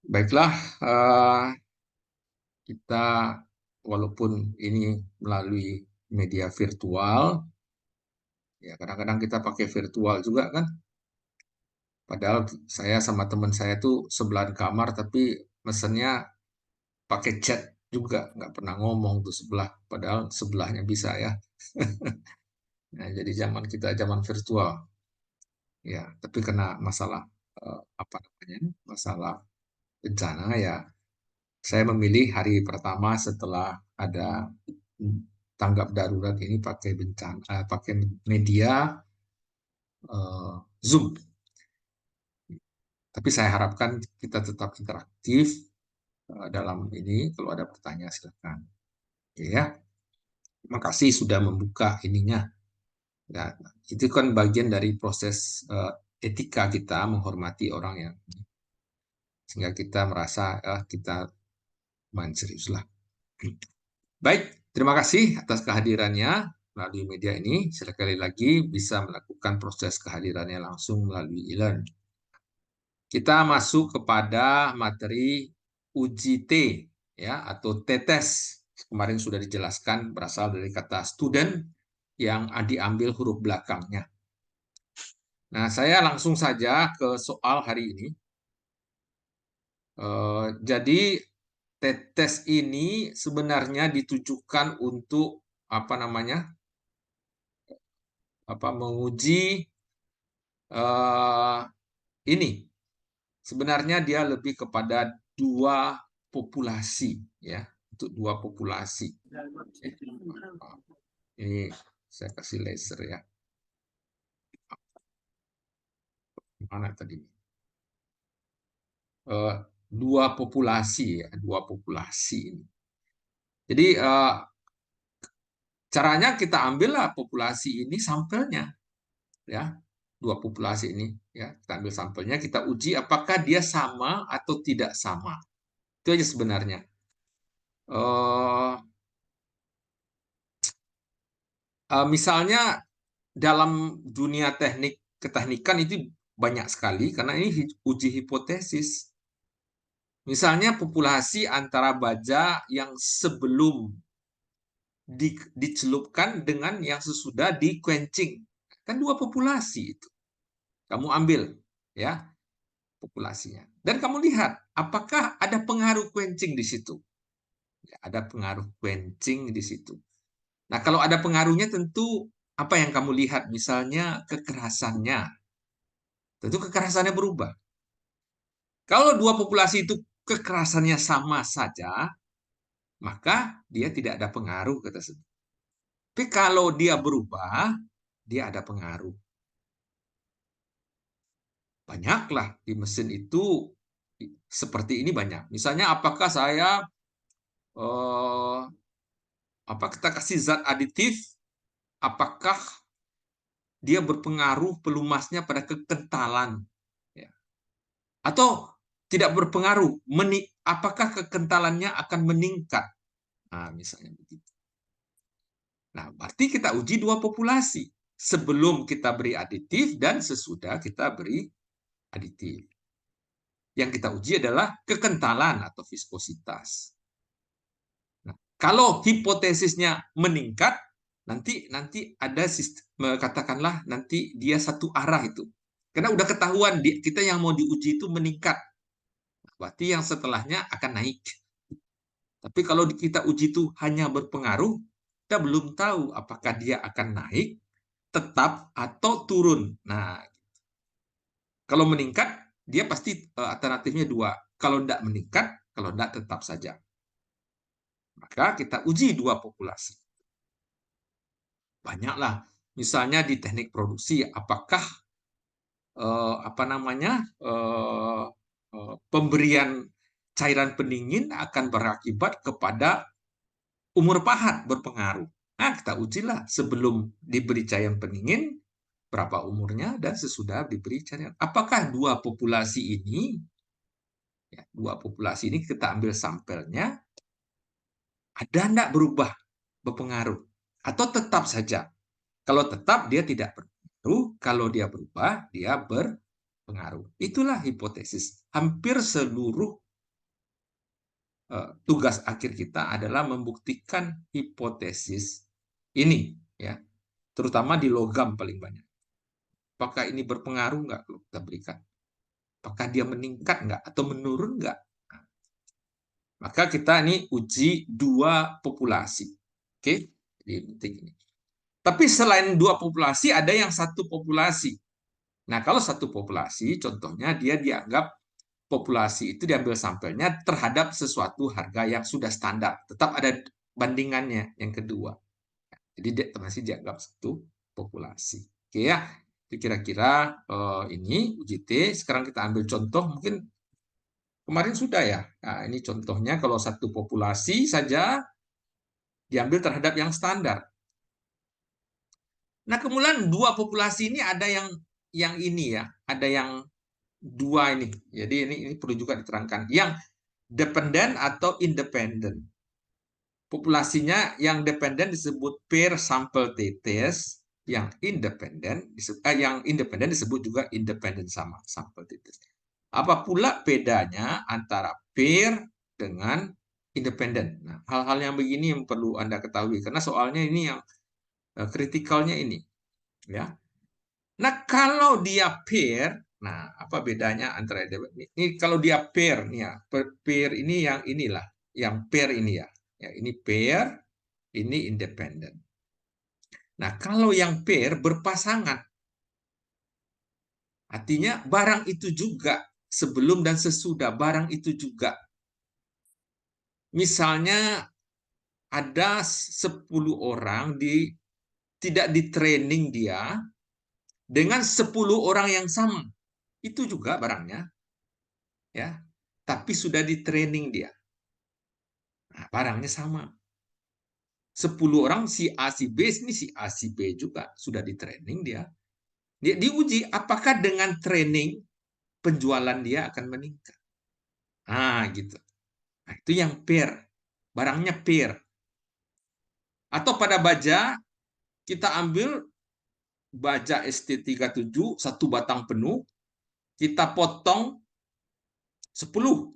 Baiklah, kita walaupun ini melalui media virtual, ya kadang-kadang kita pakai virtual juga kan. Padahal saya sama teman saya tuh sebelahan kamar, tapi mesennya pakai chat juga, nggak pernah ngomong tuh sebelah. Padahal sebelahnya bisa ya. Nah, jadi zaman kita zaman virtual, ya. Tapi kena masalah apa namanya? Masalah bencana ya. Saya memilih hari pertama setelah ada tanggap darurat ini pakai bencana, pakai media Zoom. Tapi saya harapkan kita tetap interaktif dalam ini. Kalau ada pertanyaan silakan. Oke ya, terima kasih sudah membuka ininya. Ya, itu kan bagian dari proses etika kita menghormati orang yang sehingga kita merasa kita main serius lah. Baik, terima kasih atas kehadirannya melalui media ini. Sekali lagi bisa melakukan proses kehadirannya langsung melalui e-learn. Kita masuk kepada materi uji T ya atau tetes. Kemarin sudah dijelaskan berasal dari kata student yang diambil huruf belakangnya. Nah, saya langsung saja ke soal hari ini. Jadi tetes ini sebenarnya ditujukan untuk apa namanya? Menguji uh, ini. Sebenarnya dia lebih kepada dua populasi ya, untuk dua populasi. Ini saya kasih laser ya. Mana tadi? Dua populasi ya, dua populasi ini. Jadi caranya kita ambillah populasi ini sampelnya ya, dua populasi ini ya, kita ambil sampelnya, kita uji apakah dia sama atau tidak sama. Itu aja sebenarnya. Misalnya dalam dunia teknik keteknikan itu banyak sekali karena ini uji hipotesis. Misalnya populasi antara baja yang sebelum dicelupkan dengan yang sesudah dikencing. Kan dua populasi itu. Kamu ambil ya populasinya. Dan kamu lihat apakah ada pengaruh quenching di situ. Ya, ada pengaruh quenching di situ. Nah, kalau ada pengaruhnya tentu apa yang kamu lihat? Misalnya kekerasannya. Tentu kekerasannya berubah. Kalau dua populasi itu kekerasannya sama saja, maka dia tidak ada pengaruh kata sebut. Tapi kalau dia berubah, dia ada pengaruh. Banyaklah di mesin itu seperti ini banyak. Misalnya apakah saya kita kasih zat aditif, apakah dia berpengaruh pelumasnya pada kekentalan, ya. Atau tidak berpengaruh, apakah kekentalannya akan meningkat? Nah, misalnya begitu. Nah, berarti kita uji dua populasi. Sebelum kita beri aditif dan sesudah kita beri aditif. Yang kita uji adalah kekentalan atau viskositas. Nah, kalau hipotesisnya meningkat, nanti ada sistem, katakanlah nanti dia satu arah itu. Karena udah ketahuan kita yang mau diuji itu meningkat. Berarti yang setelahnya akan naik. Tapi kalau kita uji itu hanya berpengaruh, kita belum tahu apakah dia akan naik, tetap, atau turun. Nah, kalau meningkat, dia pasti alternatifnya dua. Kalau tidak meningkat, kalau tidak tetap saja. Maka kita uji dua populasi. Banyaklah. Misalnya di teknik produksi, apakah pemberian cairan pendingin akan berakibat kepada umur pahat berpengaruh. Nah, kita ujilah sebelum diberi cairan pendingin, berapa umurnya, dan sesudah diberi cairan. Apakah dua populasi ini, kita ambil sampelnya, ada enggak berubah, berpengaruh? Atau tetap saja? Kalau tetap, dia tidak berpengaruh. Kalau dia berubah, dia berpengaruh. Itulah hipotesis. Hampir seluruh tugas akhir kita adalah membuktikan hipotesis ini, ya, terutama di logam paling banyak. Apakah ini berpengaruh nggak kalau kita berikan? Apakah dia meningkat nggak atau menurun nggak? Nah, maka kita ini uji dua populasi. Oke, jadi penting ini. Tapi selain dua populasi, ada yang satu populasi. Nah, kalau satu populasi, contohnya dia dianggap populasi itu diambil sampelnya terhadap sesuatu harga yang sudah standar. Tetap ada bandingannya yang kedua. Jadi dia masih dianggap satu populasi. Oke ya, kira-kira ini UJT. Sekarang kita ambil contoh, mungkin kemarin sudah ya. Nah, ini contohnya kalau satu populasi saja diambil terhadap yang standar. Nah, kemudian dua populasi ini ada yang ini ya, ada yang dua ini. Jadi ini perlu juga diterangkan. Yang dependen atau independen. Populasinya yang dependen disebut pair sample t-test, yang independen disebut juga independen sama sample t-test. Apa pula bedanya antara pair dengan independen? Nah, hal-hal yang begini yang perlu Anda ketahui karena soalnya ini yang kritikalnya ini, ya. Nah, kalau dia pair, nah apa bedanya antara ini? Kalau dia pair nih ya, pair ini yang inilah, yang pair ini ya. Ya, ini pair, ini independen. Nah, kalau yang pair berpasangan, artinya barang itu juga sebelum dan sesudah barang itu juga. Misalnya ada 10 orang tidak di training dia dengan 10 orang yang sama. Itu juga barangnya, ya. Tapi sudah di training dia. Nah, barangnya sama. 10 orang si A si B, ini si A si B juga sudah di training dia. Dia diuji apakah dengan training penjualan dia akan meningkat. Nah, gitu. Nah, itu yang pair. Barangnya pair. Atau pada baja, kita ambil baja ST37, satu batang penuh, kita potong 10.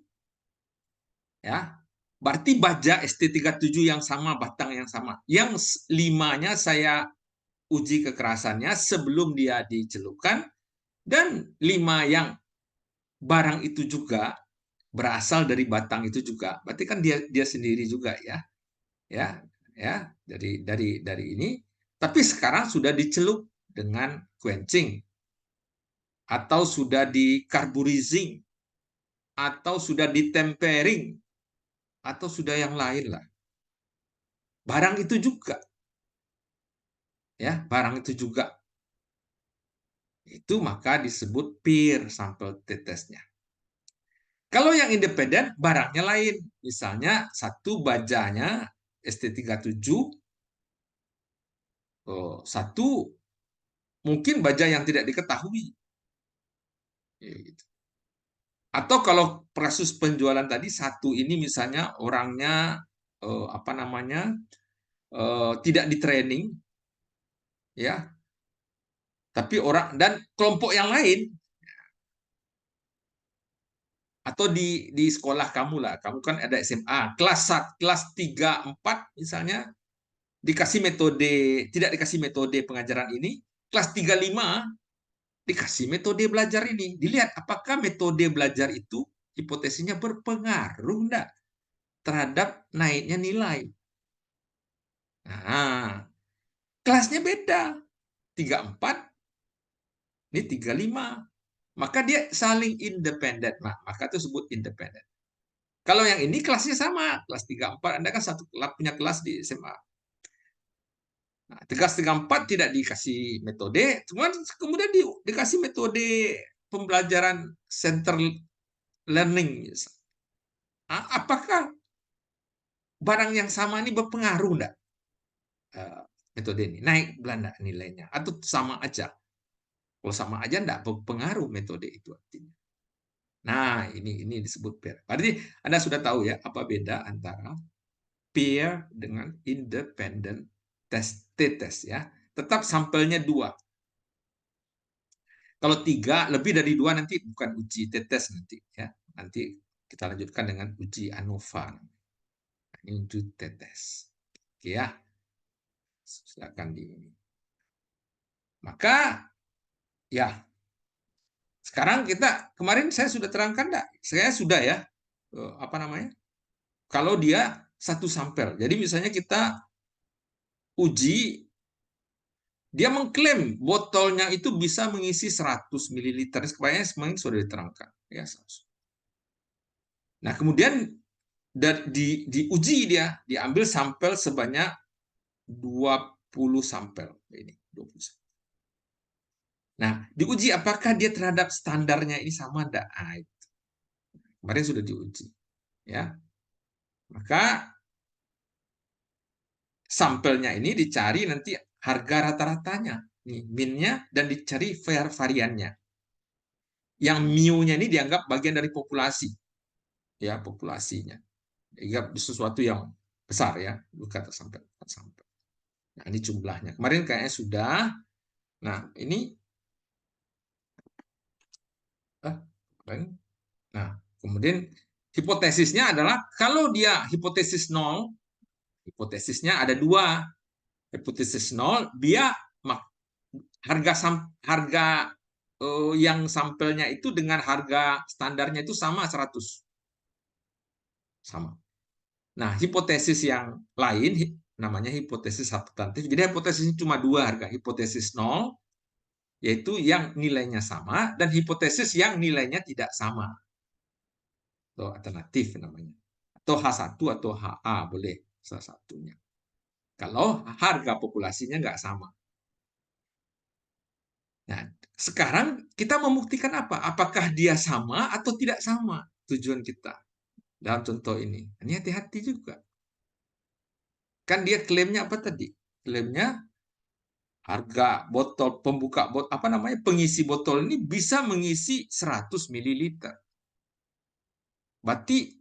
Ya. Berarti baja ST37 yang sama, batang yang sama. Yang 5-nya saya uji kekerasannya sebelum dia dicelupkan, dan 5 yang barang itu juga berasal dari batang itu juga. Berarti kan dia sendiri juga ya. Ya, ya, dari ini. Tapi sekarang sudah dicelup dengan quenching atau sudah di carburizing atau sudah di tempering atau sudah yang lain lah. Barang itu juga. Ya, barang itu juga. Itu maka disebut peer sample testnya. Kalau yang independen, barangnya lain. Misalnya satu bajanya ST37, satu mungkin baja yang tidak diketahui. Atau kalau proses penjualan tadi, satu ini misalnya orangnya apa namanya tidak di training, ya, tapi orang dan kelompok yang lain, atau di sekolah kamu lah, kamu kan ada SMA kelas 3 4 misalnya, dikasih metode, tidak dikasih metode pengajaran ini, kelas 3 5 dikasih metode belajar ini. Dilihat apakah metode belajar itu hipotesisnya berpengaruh enggak terhadap naiknya nilai. Nah, kelasnya beda. 34, ini 35. Maka dia saling independen. Maka itu sebut independen. Kalau yang ini kelasnya sama, kelas 34, Anda kan satu punya kelas di SMA. Nah, kelas 34 tidak dikasih metode, cuman kemudian dikasih metode pembelajaran center learning. Apakah barang yang sama ini berpengaruh enggak? Metode ini naik Belanda nilainya atau sama aja? Kalau sama aja enggak berpengaruh metode itu artinya. Nah, ini disebut pair. Berarti Anda sudah tahu ya apa beda antara pair dengan independent test ya. Tetap sampelnya 2. Kalau 3 lebih dari 2 nanti bukan uji tes nanti ya. Nanti Kita lanjutkan dengan uji ANOVA. Ini uji tetes. Oke ya. Silakan di ini. Maka ya, sekarang kita, kemarin saya sudah terangkan enggak? Saya sudah ya, apa namanya? Kalau dia satu sampel. Jadi misalnya kita uji, dia mengklaim botolnya itu bisa mengisi 100 ml. Kayaknya semuanya sudah diterangkan. Ya, 100. Nah, kemudian diuji dia, diambil sampel sebanyak 20 sampel. Ini 20 sampel. Nah, diuji apakah dia terhadap standarnya ini sama enggak? Nah, itu. Kemarin sudah diuji. Ya. Maka sampelnya ini dicari nanti harga rata-ratanya, nih min-nya, dan dicari variannya. Yang mu-nya ini dianggap bagian dari populasi, ya populasinya. Dianggap sesuatu yang besar ya, bukan sampai. Nah, ini jumlahnya. Kemarin kayaknya sudah. Nah, ini nah, kemudian hipotesisnya adalah kalau dia hipotesis 0, hipotesisnya ada dua. Hipotesis 0, dia harga yang sampelnya itu dengan harga standarnya itu sama 100. Sama. Nah, hipotesis yang lain namanya hipotesis substantif. Jadi hipotesisnya cuma dua harga. Hipotesis 0, yaitu yang nilainya sama, dan hipotesis yang nilainya tidak sama. Atau alternatif namanya. Atau H1 atau HA, boleh salah satunya. Kalau harga populasinya nggak sama. Nah, sekarang kita membuktikan apa? Apakah dia sama atau tidak sama tujuan kita dalam contoh ini. Ini hati-hati juga. Kan dia klaimnya apa tadi? Klaimnya harga botol pembuka botol apa namanya pengisi botol ini bisa mengisi 100 ml. Berarti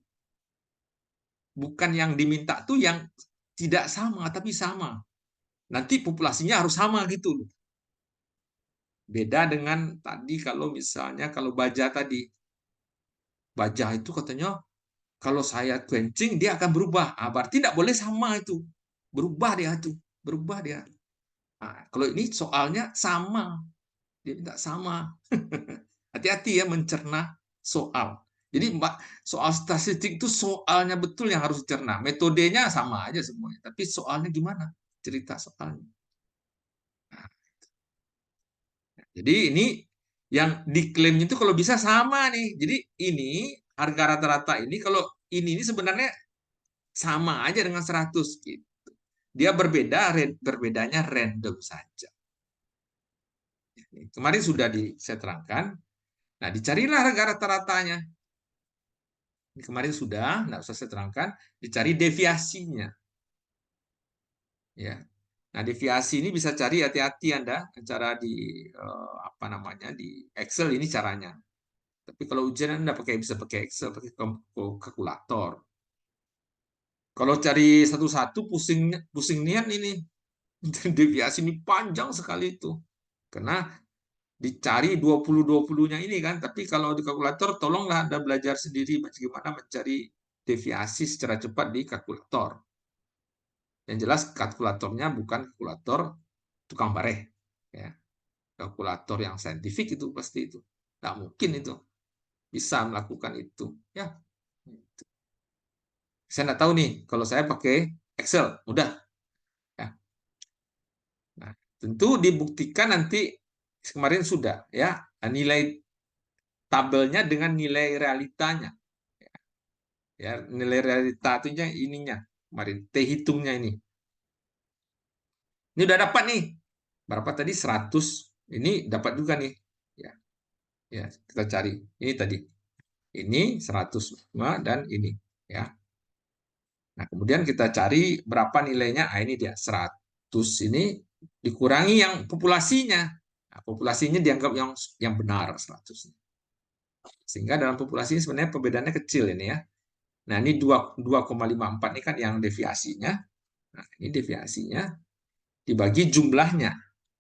bukan yang diminta tuh yang tidak sama tapi sama. Nanti populasinya harus sama gitu loh. Beda dengan tadi kalau misalnya kalau baja tadi. Baja itu katanya kalau saya quenching dia akan berubah. Berarti tidak boleh sama itu. Berubah dia itu, berubah dia. Nah, kalau ini soalnya sama. Dia minta sama. Hati-hati ya mencerna soal. Jadi soal statistik itu soalnya betul yang harus dicerna. Metodenya sama aja semuanya. Tapi soalnya gimana? Cerita soalnya. Nah, jadi ini yang diklaim itu kalau bisa sama nih. Jadi ini harga rata-rata ini kalau ini sebenarnya sama aja dengan 100 gitu. Dia berbedanya random saja. Kemarin sudah saya terangkan. Nah, dicarilah harga rata-ratanya. Kemarin sudah, nggak usah saya terangkan. Dicari deviasinya. Ya. Nah, deviasi ini bisa cari hati-hati Anda. Cara di apa namanya di Excel ini caranya. Tapi kalau ujian Anda bisa pakai Excel, pakai kalkulator. Kalau cari satu-satu pusing niat ini. Deviasi ini panjang sekali itu. Karena dicari 20-20-nya ini kan, tapi kalau di kalkulator tolonglah Anda belajar sendiri bagaimana mencari deviasi secara cepat di kalkulator. Yang jelas kalkulatornya bukan kalkulator tukang bareh. Ya. Kalkulator yang saintifik itu pasti itu. Nggak mungkin itu bisa melakukan itu. Ya. Saya nggak tahu nih, kalau saya pakai Excel, mudah. Ya. Nah, tentu dibuktikan nanti kemarin sudah ya nilai tabelnya dengan nilai realitanya. Ya, nilai realita itu ininya kemarin T hitungnya ini. Ini udah dapat nih. Berapa tadi? 100. Ini dapat juga nih. Ya. Ya, kita cari. Ini tadi. Ini 105 dan ini, ya. Nah, kemudian kita cari berapa nilainya. Ah, ini dia 100 ini dikurangi yang populasinya. Nah, populasinya dianggap yang benar 100. Sehingga dalam populasi ini sebenarnya perbedaannya kecil ini ya. Nah, ini 2,54 ini kan yang deviasinya. Nah, ini deviasinya dibagi jumlahnya.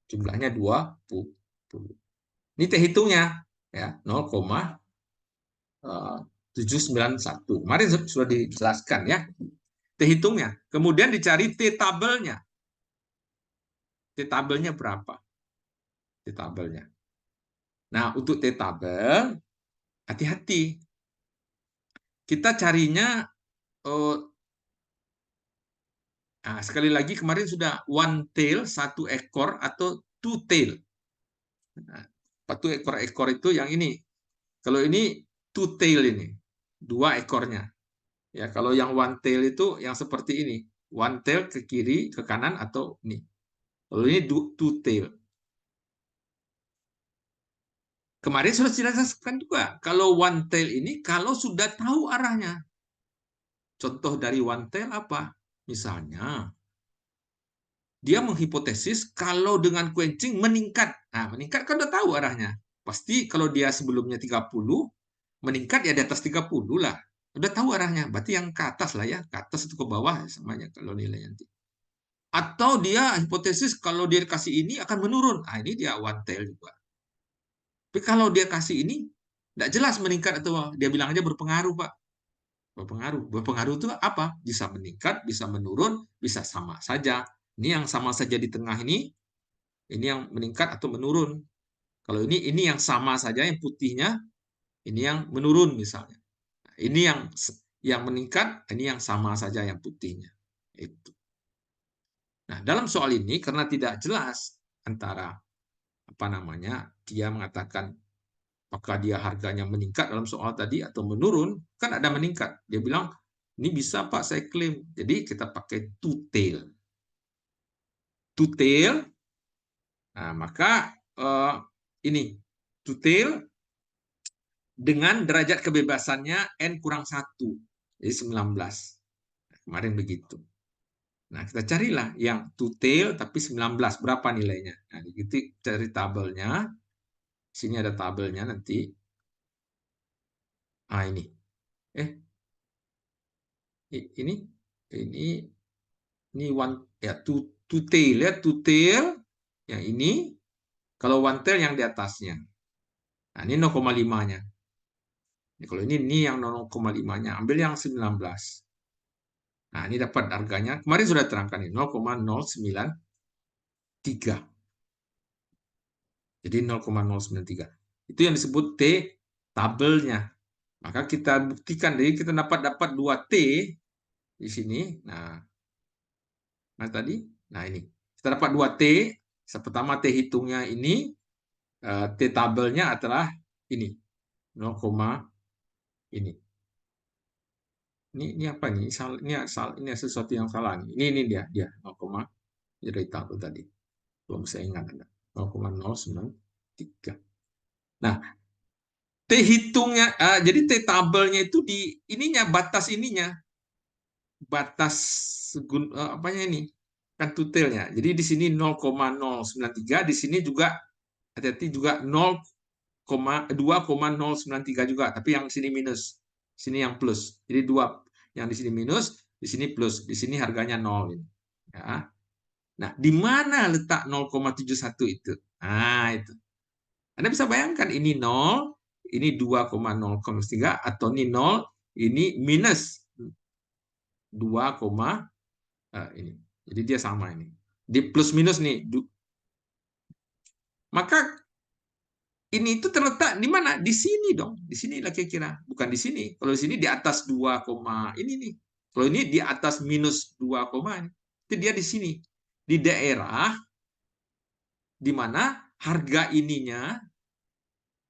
Jumlahnya 20. Ini T hitungnya ya 0,7. 791. Kemarin sudah dijelaskan ya. T hitungnya. Kemudian dicari T tabelnya. T tabelnya berapa? T tabelnya. Nah, untuk T tabel, hati-hati. Kita carinya, sekali lagi kemarin sudah one tail, satu ekor, atau two tail. Nah, satu ekor-ekor itu yang ini. Kalau ini two tail ini, dua ekornya. Ya, kalau yang one tail itu yang seperti ini. One tail ke kiri, ke kanan, atau ini. Kalau ini two tail. Kemarin sudah dijelaskan juga. Kalau one tail ini, kalau sudah tahu arahnya. Contoh dari one tail apa? Misalnya, dia menghipotesis kalau dengan quenching meningkat. Nah, meningkat kan udah tahu arahnya. Pasti kalau dia sebelumnya 30, meningkat ya di atas 30 lah. Udah tahu arahnya. Berarti yang ke atas lah ya. Ke atas itu ke bawah semuanya kalau nilainya nanti. Atau dia hipotesis kalau dia kasih ini akan menurun. Nah, ini dia one tail juga. Tapi kalau dia kasih ini, tidak jelas meningkat atau dia bilang aja berpengaruh, Pak. Berpengaruh. Berpengaruh itu apa? Bisa meningkat, bisa menurun, bisa sama saja. Ini yang sama saja di tengah ini yang meningkat atau menurun. Kalau ini yang sama saja, yang putihnya, ini yang menurun misalnya. Ini yang meningkat, ini yang sama saja yang putihnya. Itu. Nah, dalam soal ini karena tidak jelas antara apa namanya, dia mengatakan apakah dia harganya meningkat dalam soal tadi atau menurun, kan ada meningkat. Dia bilang, ini bisa Pak saya klaim. Jadi kita pakai two tail. Two tail, nah, maka ini two tail dengan derajat kebebasannya N kurang 1. Jadi 19. Nah, kemarin begitu. Nah, kita carilah yang two tail tapi 19. Berapa nilainya? Nah, kita cari tabelnya. Sini ada tabelnya nanti. Ah, ini. Ini one ya two tail ya, two tail yang ini. Kalau one tail yang di atasnya. Nah, ini 0,5-nya. Kalau ini yang 0,5-nya. Ambil yang 19. Nah, ini dapat harganya. Kemarin sudah terangkan ini 0,093. Jadi 0,093. Itu yang disebut T tabelnya. Maka kita buktikan, jadi kita dapat 2T di sini. Nah, tadi, nah ini kita dapat 2T. Pertama T hitungnya ini, T tabelnya adalah ini 0, ini. Ini apa nih? Ini sesuatu yang salah nih. Ini dia 0, jadi tabel tadi. Belum saya ingat ada 0,093. Nah, T hitungnya, jadi T tabelnya itu di ininya, batas ininya, batas apanya ini, kan tutelnya. Jadi di sini 0,093, di sini juga hati-hati juga 2,093 juga, tapi yang sini minus, sini yang plus. Jadi dua, yang di sini minus, di sini plus, di sini harganya 0 ini. Ya. Nah, di mana letak 0,71 itu? Nah, itu. Anda bisa bayangkan ini 0, ini 2,003 atau ini 0, ini minus 2, ini. Jadi dia sama ini. Di plus minus nih. Maka ini itu terletak di mana? Di sini dong. Di sini lah kira-kira. Bukan di sini. Kalau di sini di atas 2, ini nih. Kalau ini di atas minus 2, ini. Itu dia di sini. Di daerah di mana harga ininya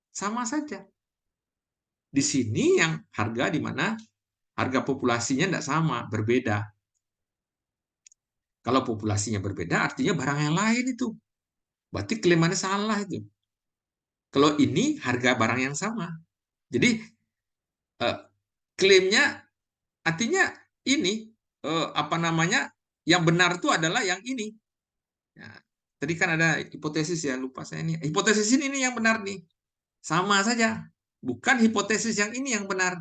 sama saja. Di sini yang harga di mana harga populasinya tidak sama, berbeda. Kalau populasinya berbeda, artinya barang yang lain itu. Berarti klaimannya salah itu. Kalau ini harga barang yang sama. Jadi klaimnya artinya ini apa namanya, yang benar itu adalah yang ini. Ya, tadi kan ada hipotesis ya, lupa saya ini. Hipotesis ini yang benar nih. Sama saja. Bukan hipotesis yang ini yang benar.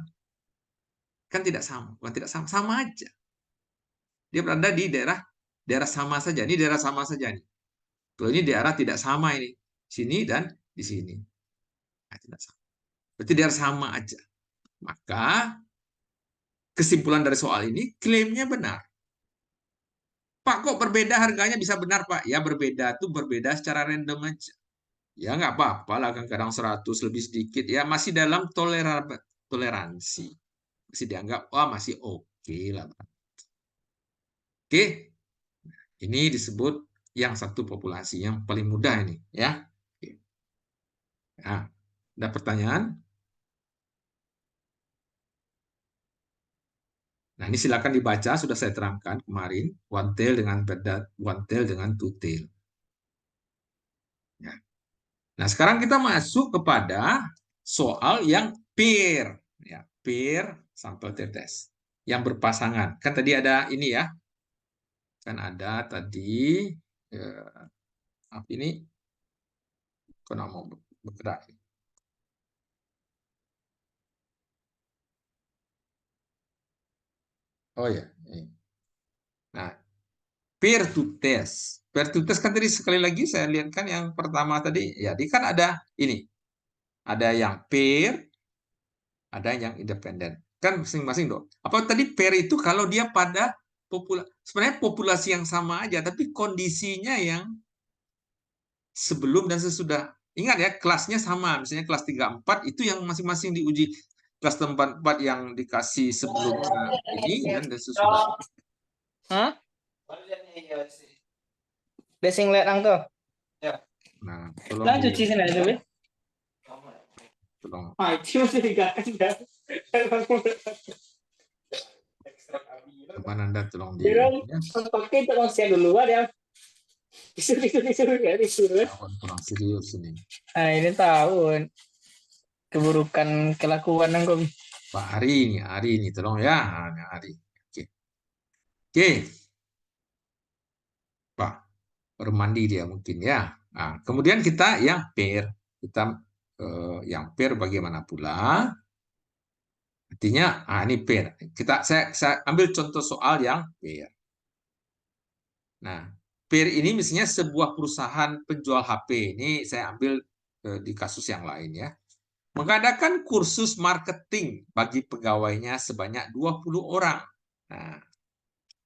Kan tidak sama, bukan tidak sama, sama aja. Dia berada di daerah sama saja. Ini daerah sama saja nih. Kalau ini daerah tidak sama ini. Sini dan di sini. Nah, tidak sama. Berarti daerah sama aja. Maka kesimpulan dari soal ini, klaimnya benar. Pak, kok berbeda harganya bisa benar, Pak? Ya, berbeda tuh berbeda secara random aja. Ya, nggak apa-apa lah, kadang-kadang 100 lebih sedikit. Ya, masih dalam toleransi. Masih dianggap, wah masih oke lah. Oke, ini disebut yang satu populasi, yang paling mudah ini. Ya. Oke. Nah, ada pertanyaan? Nah, ini silakan dibaca, sudah saya terangkan kemarin, one tail dengan one tail dengan two tail. Ya. Nah, sekarang kita masuk kepada soal yang pair, ya, pair sample test yang berpasangan. Kan tadi ada ini ya, kan ada tadi apa ini? Kok mau bergerak? Oh ya, ini. Nah, peer to test. Peer to test kan tadi sekali lagi saya lihat kan yang pertama tadi, ya, dia kan ada ini, ada yang peer, ada yang independen. Kan masing-masing dong. Apa tadi pair itu kalau dia pada sebenarnya populasi yang sama aja, tapi kondisinya yang sebelum dan sesudah. Ingat ya, kelasnya sama. Misalnya kelas 3 4 itu yang masing-masing diuji. Kelas 4 4 yang dikasih sebelumnya ini dan sesudah. Hah? Desing lihat lang tuh. Nah, tolong Lang cuci sini aja, Bi. tolong. Ah, itu masih digakan ya. Teman Anda tolong di Dia ya, pakai itu konsen dulu ya. Disuruh ya, disuruh. kurang serius ini. Ah, ini tahu keburukan kelakuan aku. Pak Ari ini tolong ya, nah, Ari. Oke. Oke. Pak, baru mandi dia mungkin ya. Nah, kemudian kita yang pair. Kita yang pair bagaimana pula? Artinya, ini pair. Saya ambil contoh soal yang pair. Nah, pair ini misalnya sebuah perusahaan penjual HP. Ini saya ambil di kasus yang lain ya. Mengadakan kursus marketing bagi pegawainya sebanyak 20 orang. Nah,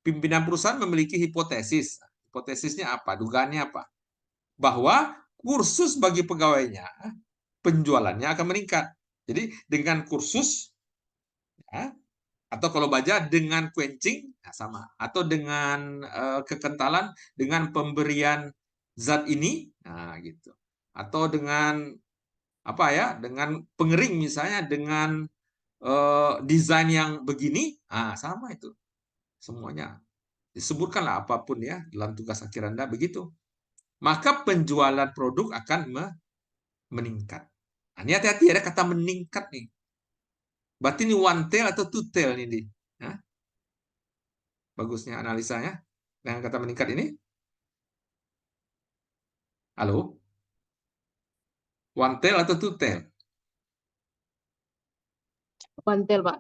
pimpinan perusahaan memiliki hipotesis. Hipotesisnya apa? Dugaannya apa? Bahwa kursus bagi pegawainya penjualannya akan meningkat. Jadi dengan kursus ya, atau kalau baja dengan quenching ya sama, atau dengan kekentalan dengan pemberian zat ini, nah gitu. Atau dengan apa ya? Dengan pengering misalnya dengan desain yang begini, sama itu semuanya. Disebutkanlah apapun ya dalam tugas akhir Anda begitu. Maka penjualan produk akan meningkat. Nah, ini hati-hati ada kata meningkat nih. Berarti ini one tail atau two tail ini. Nah, bagusnya analisanya dengan kata meningkat ini. Halo? One tail atau two tail? One tail, Pak.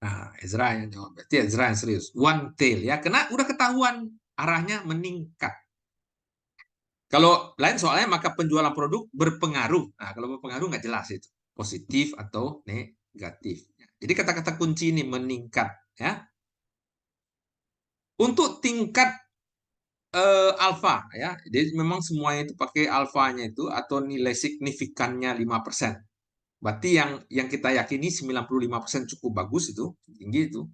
Nah, Ezra yang jawab. Berarti Ezra yang serius. One tail ya, karena udah ketahuan arahnya meningkat. Kalau lain soalnya maka penjualan produk berpengaruh. Nah, kalau berpengaruh nggak jelas itu. Positif atau negatif. Jadi kata-kata kunci ini meningkat. Ya. Untuk tingkat alfa ya. Jadi memang semuanya itu pakai alfanya itu atau nilai signifikannya 5%. Berarti yang kita yakini 95% cukup bagus itu, tinggi itu.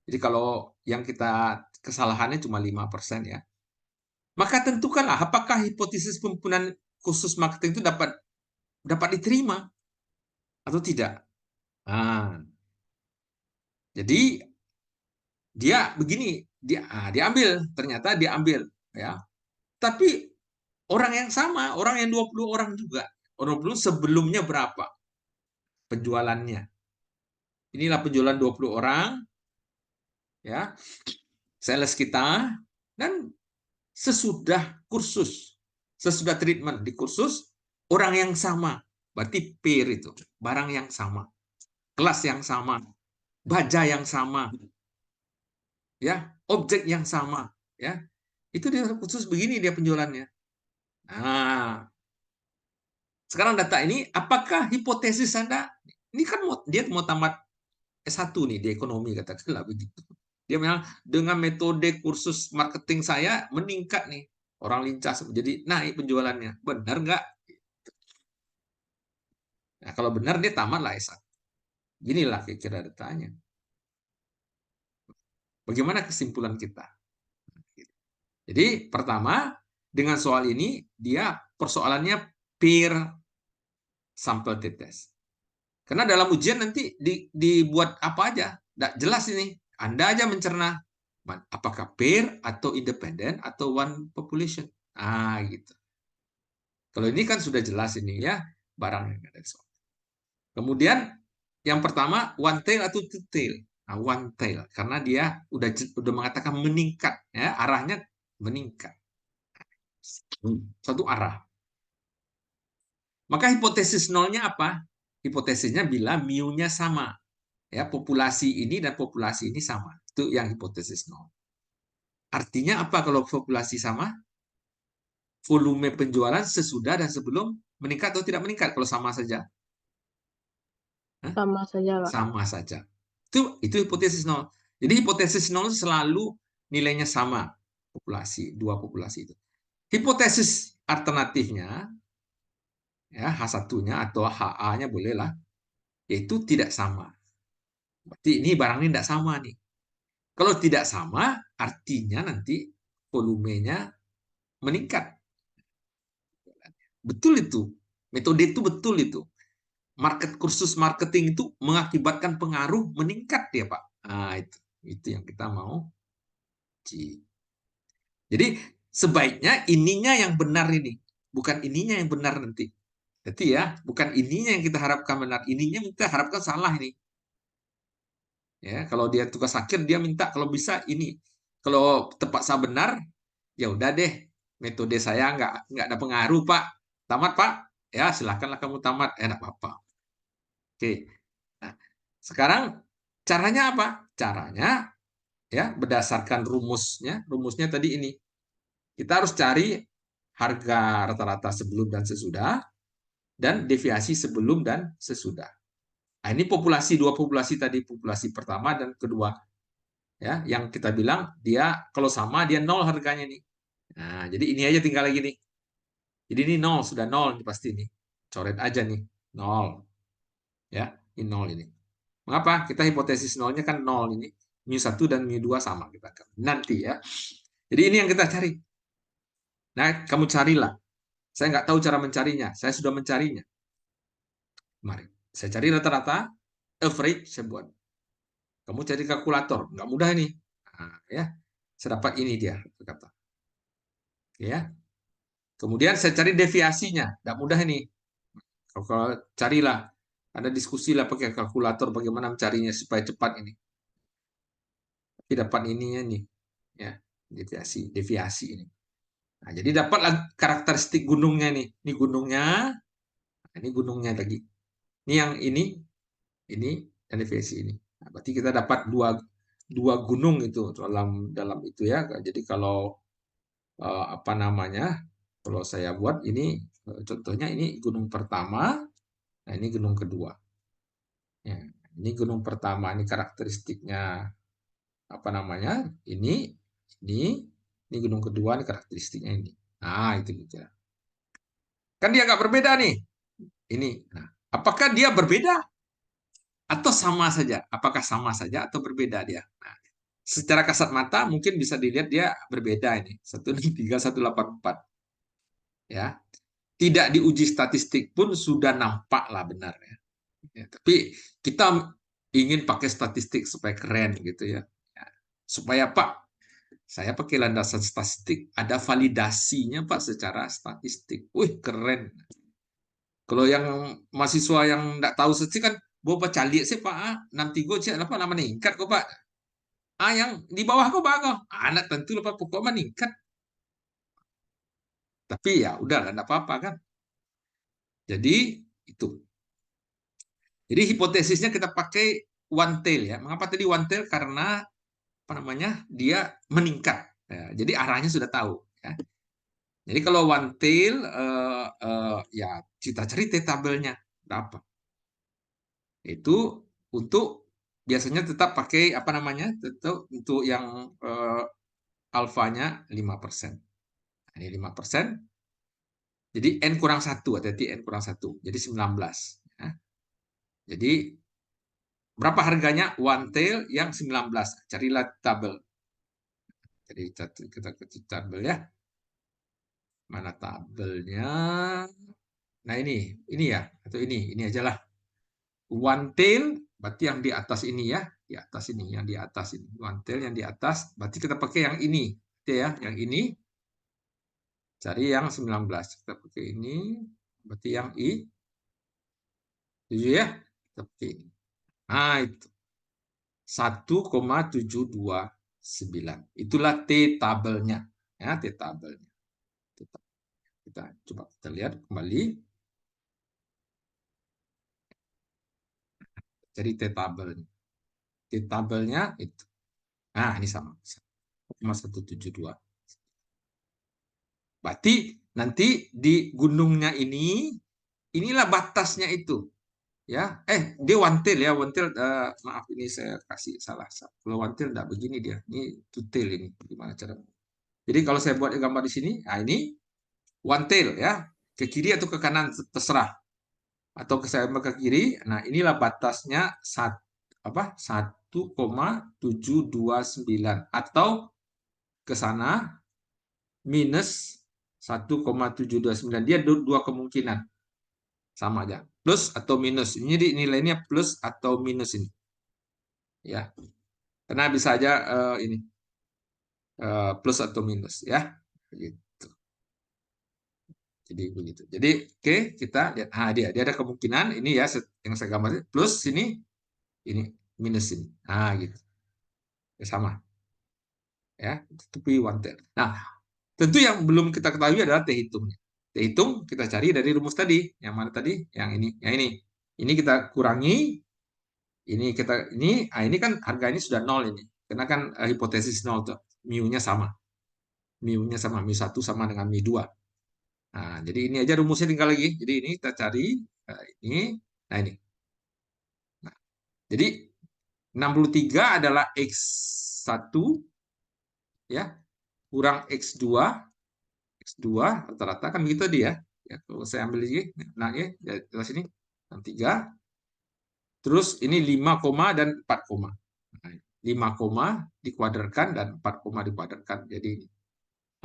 Jadi kalau yang kita kesalahannya cuma 5% ya. Maka tentukanlah apakah hipotesis pemimpinan khusus marketing itu dapat diterima atau tidak. Nah, jadi dia begini, diambil, ternyata diambil ya. Tapi orang yang sama, orang yang 20 orang juga. Orang 20 sebelumnya berapa penjualannya? Inilah penjualan 20 orang ya. Sales kita dan sesudah kursus, sesudah treatment di kursus orang yang sama. Berarti peer itu, barang yang sama, kelas yang sama, baja yang sama, ya, objek yang sama, ya. Itu dia khusus begini dia penjualannya. Nah, sekarang data ini apakah hipotesis Anda Ini kan dia mau tamat S1 nih di ekonomi, katakanlah begitu. Dia bilang dengan metode kursus marketing saya meningkat nih, orang lincah jadi naik penjualannya. Benar nggak? Nah, kalau benar dia tamatlah S1. Inilah kira-kira datanya. Bagaimana kesimpulan kita? Jadi pertama, dengan soal ini dia persoalannya peer sample test. Karena dalam ujian nanti dibuat apa aja, tidak jelas ini. Anda aja mencerna apakah peer atau independen atau one population. Ah, gitu. Kalau ini kan sudah jelas ini ya, barang yang ada. Kemudian yang pertama one tail atau two tail. Nah, one tail karena dia udah mengatakan meningkat ya, arahnya meningkat. Satu arah. Maka hipotesis nolnya apa? Hipotesisnya bila mu-nya sama. Ya, populasi ini dan populasi ini sama. Itu yang hipotesis nol. Artinya apa kalau populasi sama? Volume penjualan sesudah dan sebelum meningkat atau tidak meningkat kalau sama saja? Hah? Sama saja, Pak. Sama saja. Itu hipotesis nol. Jadi hipotesis nol selalu nilainya sama populasi, dua populasi itu. Hipotesis alternatifnya ya H1-nya atau HA-nya bolehlah, yaitu tidak sama. Berarti ini barang ini tidak sama nih. Kalau tidak sama, artinya nanti volumenya meningkat. Betul itu. Metode itu betul itu. Kursus marketing itu mengakibatkan pengaruh meningkat ya Pak. Nah, itu yang kita mau. Jadi sebaiknya ininya yang benar ini, bukan ininya yang benar nanti. Jadi ya, bukan ininya yang kita harapkan benar, ininya kita harapkan salah ini. Ya, kalau dia tugas akhir dia minta kalau bisa ini. Kalau terpaksa benar, ya udah deh, metode saya nggak ada pengaruh Pak. Tamat Pak, ya silakanlah kamu tamat, enak apa-apa. Oke. Nah, sekarang caranya apa? Caranya ya berdasarkan rumusnya. Rumusnya tadi ini. Kita harus cari harga rata-rata sebelum dan sesudah dan deviasi sebelum dan sesudah. Nah, ini dua populasi tadi, populasi pertama dan kedua. Ya, yang kita bilang dia kalau sama dia nol harganya nih. Nah, jadi ini aja tinggal lagi nih. Jadi ini nol, sudah nol ini pasti nih. Coret aja nih, nol. Ya, ini nol ini. Mengapa? Kita hipotesis nolnya kan nol ini. mu1 dan mu2 sama kita. Nanti ya. Jadi ini yang kita cari. Nah, kamu carilah. Saya nggak tahu cara mencarinya. Saya sudah mencarinya. Mari. Saya cari rata-rata, average saya buat. Kamu cari kalkulator. Nggak mudah ini. Nah, ya. Saya dapat ini dia. Kata. Ya. Kemudian saya cari deviasinya. Nggak mudah ini. Kalau carilah. Ada diskusilah pakai kalkulator bagaimana mencarinya supaya cepat ini. Tapi dapat ininya nih. Ya. Deviasi ini. Nah, jadi dapatlah karakteristik gunungnya nih. Ini gunungnya. Ini gunungnya lagi. Ini yang ini dan deviasi ini. Nah, berarti kita dapat dua gunung itu dalam itu ya. Jadi kalau apa namanya? Kalau saya buat ini contohnya ini gunung pertama, nah ini gunung kedua. Ya, ini gunung pertama ini karakteristiknya apa namanya? Ini gunung kedua ini karakteristiknya ini. Nah, itu gitu ya. Kan dia agak berbeda nih. Ini. Nah, apakah dia berbeda atau sama saja? Apakah sama saja atau berbeda dia? Nah, secara kasat mata mungkin bisa dilihat dia berbeda ini. 163, 184. Ya. Tidak diuji statistik pun sudah nampak lah benar ya. Ya, tapi kita ingin pakai statistik supaya keren gitu ya. Ya. Supaya Pak, saya pakai landasan statistik, ada validasinya Pak secara statistik. Wih, keren. Kalau yang mahasiswa yang tidak tahu statistik kan, bawa calik sih Pak, 63 cek apa nama meningkat kok Pak. Yang di bawah kok bagus. Anak tentu lupa pokok meningkat. Tapi ya udah tidak apa-apa kan. Jadi itu. Jadi hipotesisnya kita pakai one tail ya. Mengapa tadi one tail? Karena apa namanya? Dia meningkat. Ya, jadi arahnya sudah tahu ya. Jadi kalau one tail ya kita cari tabelnya berapa. Itu untuk biasanya tetap pakai apa namanya? Tetap untuk yang alfanya 5%. Ini 5%. Jadi N kurang 1, hati-hati N kurang 1. Jadi 19. Ya. Jadi berapa harganya one tail yang 19? Carilah tabel. Jadi kita ketik tabel ya. Mana tabelnya? Nah ini ya, atau ini aja lah. One tail, berarti yang di atas ini ya, di atas ini, yang di atas ini. One tail yang di atas, berarti kita pakai yang ini, ya, yang ini. Cari yang 19. Kita pakai ini, berarti yang I. 7 ya, kita pakai ini. Nah itu 1,729. Itulah T tabelnya, ya T tabelnya. Kita coba kita lihat kembali. Jadi T tabelnya. T tabelnya itu. Nah, ini sama. 1,172. Berarti nanti di gunungnya ini, inilah batasnya itu. Ya, dia one tail ya, one tail. Maaf ini saya kasih salah. Kalau one tail enggak begini dia. Ini two tail ini. Gimana cara? Jadi kalau saya buat gambar di sini, nah ini one tail ya. Ke kiri atau ke kanan terserah. Atau ke saya ke kiri. Nah, inilah batasnya 1,729 atau ke sana minus 1,729. Dia dua kemungkinan. Sama aja. Plus atau minus. Ini nilainya plus atau minus ini. Ya. Karena bisa aja ini plus atau minus ya. Gitu. Jadi begitu. Jadi oke, kita lihat. Ah, dia ada kemungkinan ini ya yang saya gambar plus ini minus ini. Ah, gitu. Ya, sama. Ya, tapi one tail. Nah, tentu yang belum kita ketahui adalah T hitungnya. T hitung kita cari dari rumus tadi. Yang mana tadi? Yang ini. Yang ini. Ini kita kurangi. Ini kan harga ini sudah nol ini. Karena kan hipotesis nol tuh. Mu-nya sama. Mu-nya sama. Mu 1 sama dengan mu 2. Nah, jadi ini aja rumusnya tinggal lagi. Jadi ini kita cari ini. Nah, ini. Nah, jadi 63 adalah X1 ya kurang X2. X2 rata-rata kan begitu dia. Ya, kalau saya ambil lagi, nah ya, dari sini 3. Terus ini 5, dan 4, nah, 5, dikuadratkan dan 4, dikuadratkan. Jadi ini.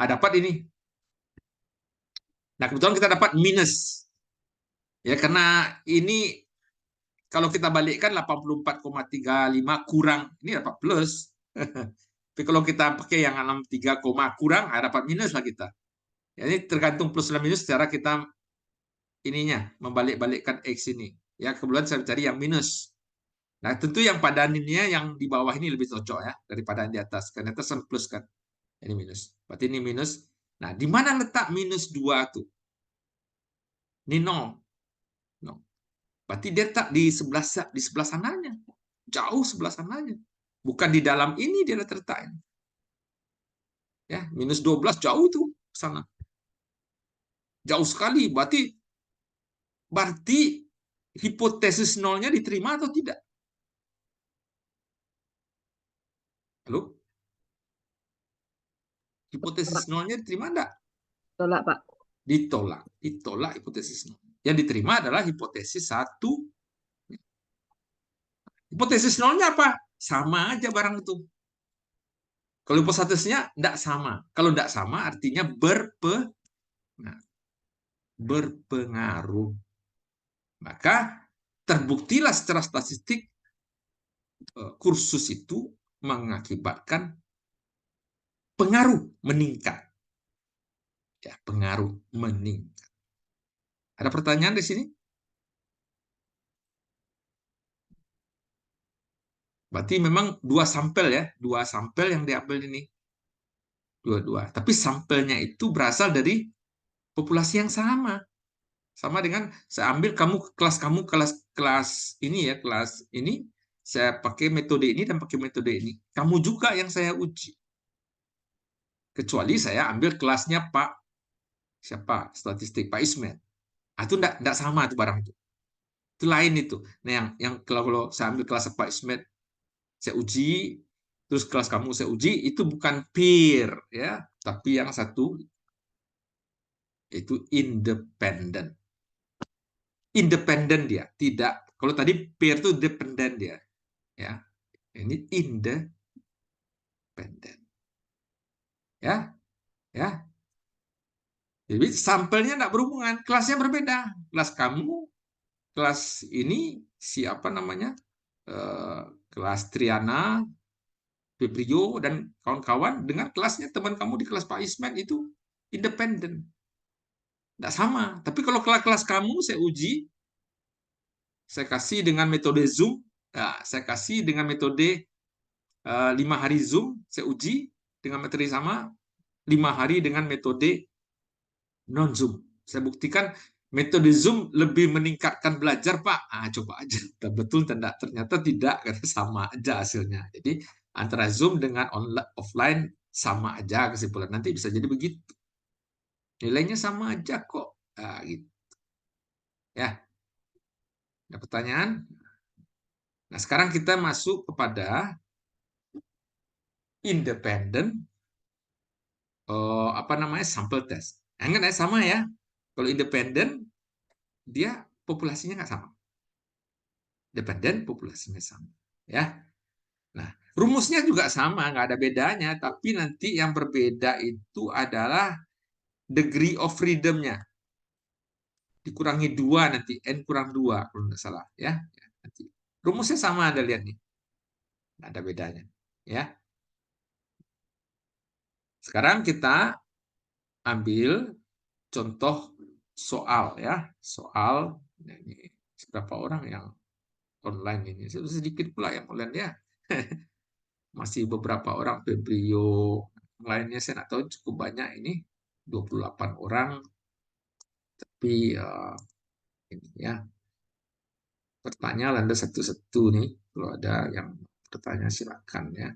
Nah, dapat ini. Nah, kebetulan kita dapat minus. Ya, karena ini kalau kita balikkan 84,35 kurang, ini dapat plus. Tapi kalau kita pakai yang 63, kurang, dapat minus lah kita. Ya, ini tergantung plus dan minus secara kita ininya membalik-balikkan X ini. Ya, kebetulan saya cari yang minus. Nah, tentu yang padaninnya yang di bawah ini lebih cocok ya daripada yang di atas. Karena atas kan plus kan. Ini minus. Berarti ini minus. Nah, di mana letak minus 2 tuh? Ini 0. Berarti dia tak di sebelah sananya. Jauh sebelah sananya. Bukan di dalam ini dia terletak. Ya, minus 12 jauh itu sana. Jauh sekali. Berarti hipotesis nolnya diterima atau tidak? Halo? Hipotesis nolnya diterima enggak? Tolak, Pak. Ditolak hipotesis nol. Yang diterima adalah hipotesis 1. Hipotesis nolnya apa? Sama aja barang itu. Kalau hipotesisnya tidak sama. Kalau tidak sama artinya berpengaruh. Maka terbuktilah secara statistik kursus itu mengakibatkan pengaruh meningkat. Ya, pengaruh meningkat. Ada pertanyaan di sini? Berarti memang 2 sampel ya, 2 sampel yang diambil ini. Dua-dua. Tapi sampelnya itu berasal dari populasi yang sama. Sama dengan saya ambil kamu kelas ini ya, kelas ini saya pakai metode ini dan pakai metode ini. Kamu juga yang saya uji. Kecuali saya ambil kelasnya Pak siapa? Statistik Pak Ismet. Itu enggak sama itu barang itu. Itu lain itu. Nah, yang kalau saya ambil kelas Pak Ismet, saya uji, terus kelas kamu saya uji, itu bukan peer ya, tapi yang satu itu independen. Independen dia, tidak. Kalau tadi peer itu dependen dia, ya. Ini independen, ya, ya. Jadi sampelnya tidak berhubungan, kelasnya berbeda. Kelas kamu, kelas ini siapa namanya? Kelas Triana, Febrio, dan kawan-kawan dengan kelasnya teman kamu di kelas Pak Ismet itu independen. Tidak sama. Tapi kalau kelas kamu saya uji, saya kasih dengan metode Zoom, ya, saya kasih dengan metode 5 hari Zoom, saya uji dengan metode sama, 5 hari dengan metode non-Zoom. Saya buktikan metode Zoom lebih meningkatkan belajar, Pak. Coba aja. Betul tidak? Ternyata tidak, karena sama aja hasilnya. Jadi antara Zoom dengan offline sama aja kesimpulan. Nanti bisa jadi begitu. Nilainya sama aja kok. Gitu. Ya. Ada pertanyaan? Nah, sekarang kita masuk kepada independen apa namanya sampel test. Ingat sama ya. Kalau independen dia populasinya nggak sama. Dependen populasinya sama. Ya. Nah, rumusnya juga sama, nggak ada bedanya, tapi nanti yang berbeda itu adalah degree of freedom-nya. Dikurangi 2 nanti, N kurang 2 kalau nggak salah. Ya. Nanti. Rumusnya sama, Anda lihat nih. Nggak ada bedanya. Ya. Sekarang kita ambil contoh soal ya. Soal, ini berapa orang yang online ini? Sedikit pula yang online ya. Masih beberapa orang, Febrio, lainnya saya nggak tahu, cukup banyak ini, 28 orang. Tapi ini ya, pertanyaan Anda satu-satu nih, kalau ada yang bertanya silakan ya.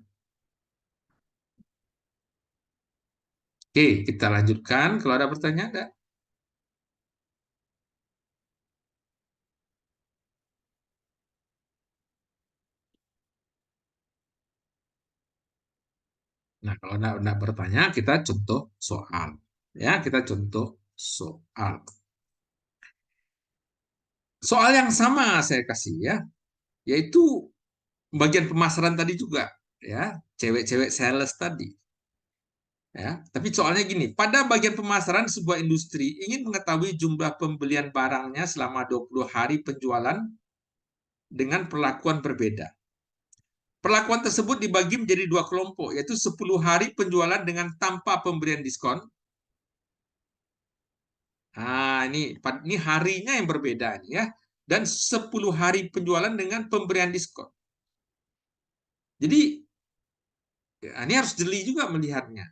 Oke, kita lanjutkan. Kalau ada pertanyaan, ada? Nah, kalau anda bertanya, kita contoh soal. Ya, kita contoh soal. Soal yang sama saya kasih ya, yaitu bagian pemasaran tadi juga. Ya, cewek-cewek sales tadi. Ya, tapi soalnya gini, pada bagian pemasaran sebuah industri ingin mengetahui jumlah pembelian barangnya selama 20 hari penjualan dengan perlakuan berbeda. Perlakuan tersebut dibagi menjadi 2 kelompok, yaitu 10 hari penjualan dengan tanpa pemberian diskon. Nah, ini harinya yang berbeda ya. Dan 10 hari penjualan dengan pemberian diskon. Jadi ini harus jeli juga melihatnya.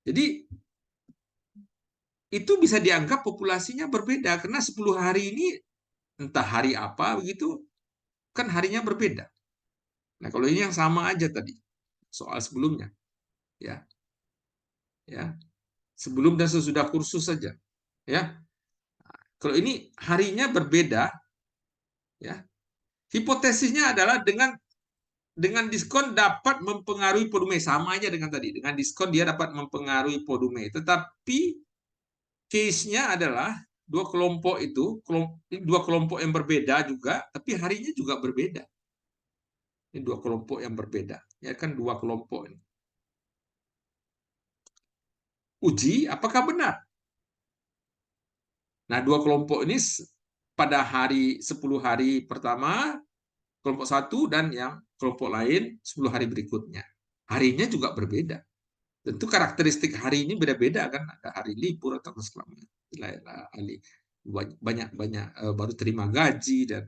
Jadi itu bisa dianggap populasinya berbeda karena 10 hari ini entah hari apa begitu, kan harinya berbeda. Nah, kalau ini yang sama aja tadi soal sebelumnya, ya, sebelum dan sesudah kursus saja, ya. Kalau ini harinya berbeda, ya. Hipotesisnya adalah dengan diskon dapat mempengaruhi volume, sama aja dengan tadi. Dengan diskon dia dapat mempengaruhi volume, tetapi case-nya adalah dua kelompok yang berbeda juga, tapi harinya juga berbeda. Ini 2 kelompok yang berbeda, ya kan, 2 kelompok ini. Uji apakah benar. Nah, 2 kelompok ini pada 10 hari pertama kelompok 1 dan yang kelompok lain 10 hari berikutnya. Harinya juga berbeda. Tentu karakteristik hari ini beda-beda kan, ada hari libur atau keselamatan. Banyak baru terima gaji dan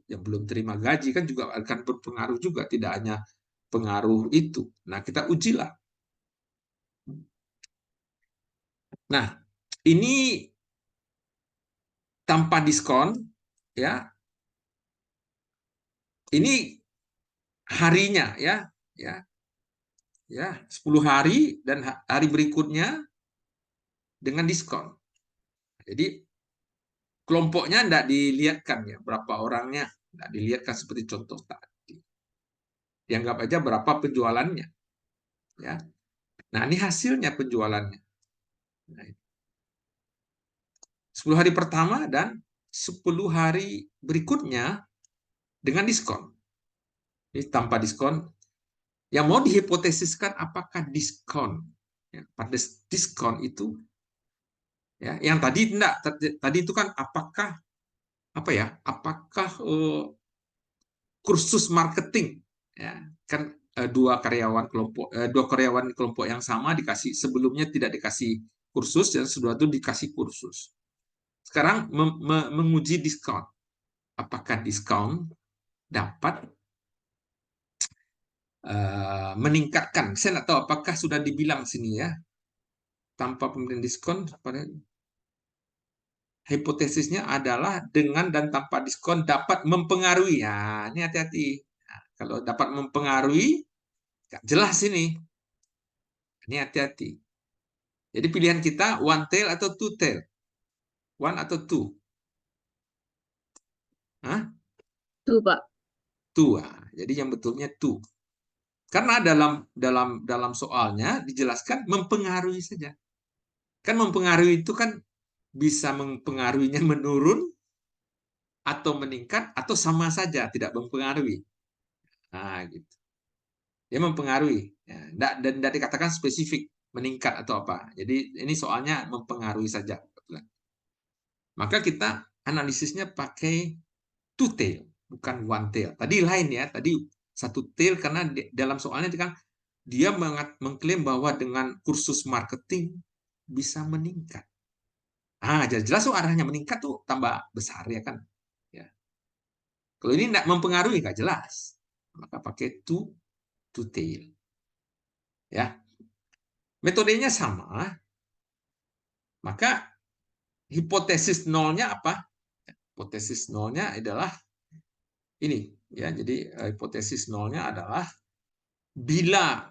yang belum terima gaji kan juga akan berpengaruh juga, tidak hanya pengaruh itu. Nah, kita ujilah. Nah, ini tanpa diskon ya. Ini harinya ya, 10 hari dan hari berikutnya dengan diskon. Jadi kelompoknya tidak dilihatkan ya, berapa orangnya, tidak dilihatkan seperti contoh tadi. Dianggap aja berapa penjualannya. Ya. Nah, ini hasilnya penjualannya. Nah, 10 hari pertama dan 10 hari berikutnya dengan diskon. Jadi tanpa diskon, yang mau dihipotesiskan apakah diskon. Ya, pada diskon itu, ya, yang tadi enggak, tadi itu kan apakah apa ya? Apakah kursus marketing, ya kan, dua karyawan kelompok yang sama dikasih, sebelumnya tidak dikasih kursus dan sudah itu dikasih kursus. Sekarang menguji diskon, apakah diskon dapat meningkatkan. Saya nggak tahu apakah sudah dibilang sini ya, tanpa pemberian diskon pada hipotesisnya adalah dengan dan tanpa diskon dapat mempengaruhi. Ya, ini hati-hati. Nah, kalau dapat mempengaruhi, jelas ini. Ini hati-hati. Jadi pilihan kita one tail atau two tail. One atau two. Hah? Tuh, Pak. Two. Jadi yang betulnya two. Karena dalam soalnya dijelaskan mempengaruhi saja. Kan mempengaruhi itu kan bisa mempengaruhinya menurun atau meningkat atau sama saja tidak mempengaruhi. Nah, gitu. Dia mempengaruhi. Ya, dan tidak dikatakan spesifik meningkat atau apa. Jadi ini soalnya mempengaruhi saja. Maka kita analisisnya pakai two tail, bukan one tail. Tadi lain ya, tadi satu tail karena dalam soalnya kan dia mengklaim bahwa dengan kursus marketing bisa meningkat. Ah, jelas tuh arahnya meningkat tuh tambah besar ya kan. Ya. Kalau ini tidak mempengaruhi nggak jelas, maka pakai two tail. Ya, metodenya sama, maka hipotesis nolnya apa? Hipotesis nolnya adalah ini ya. Jadi hipotesis nolnya adalah bila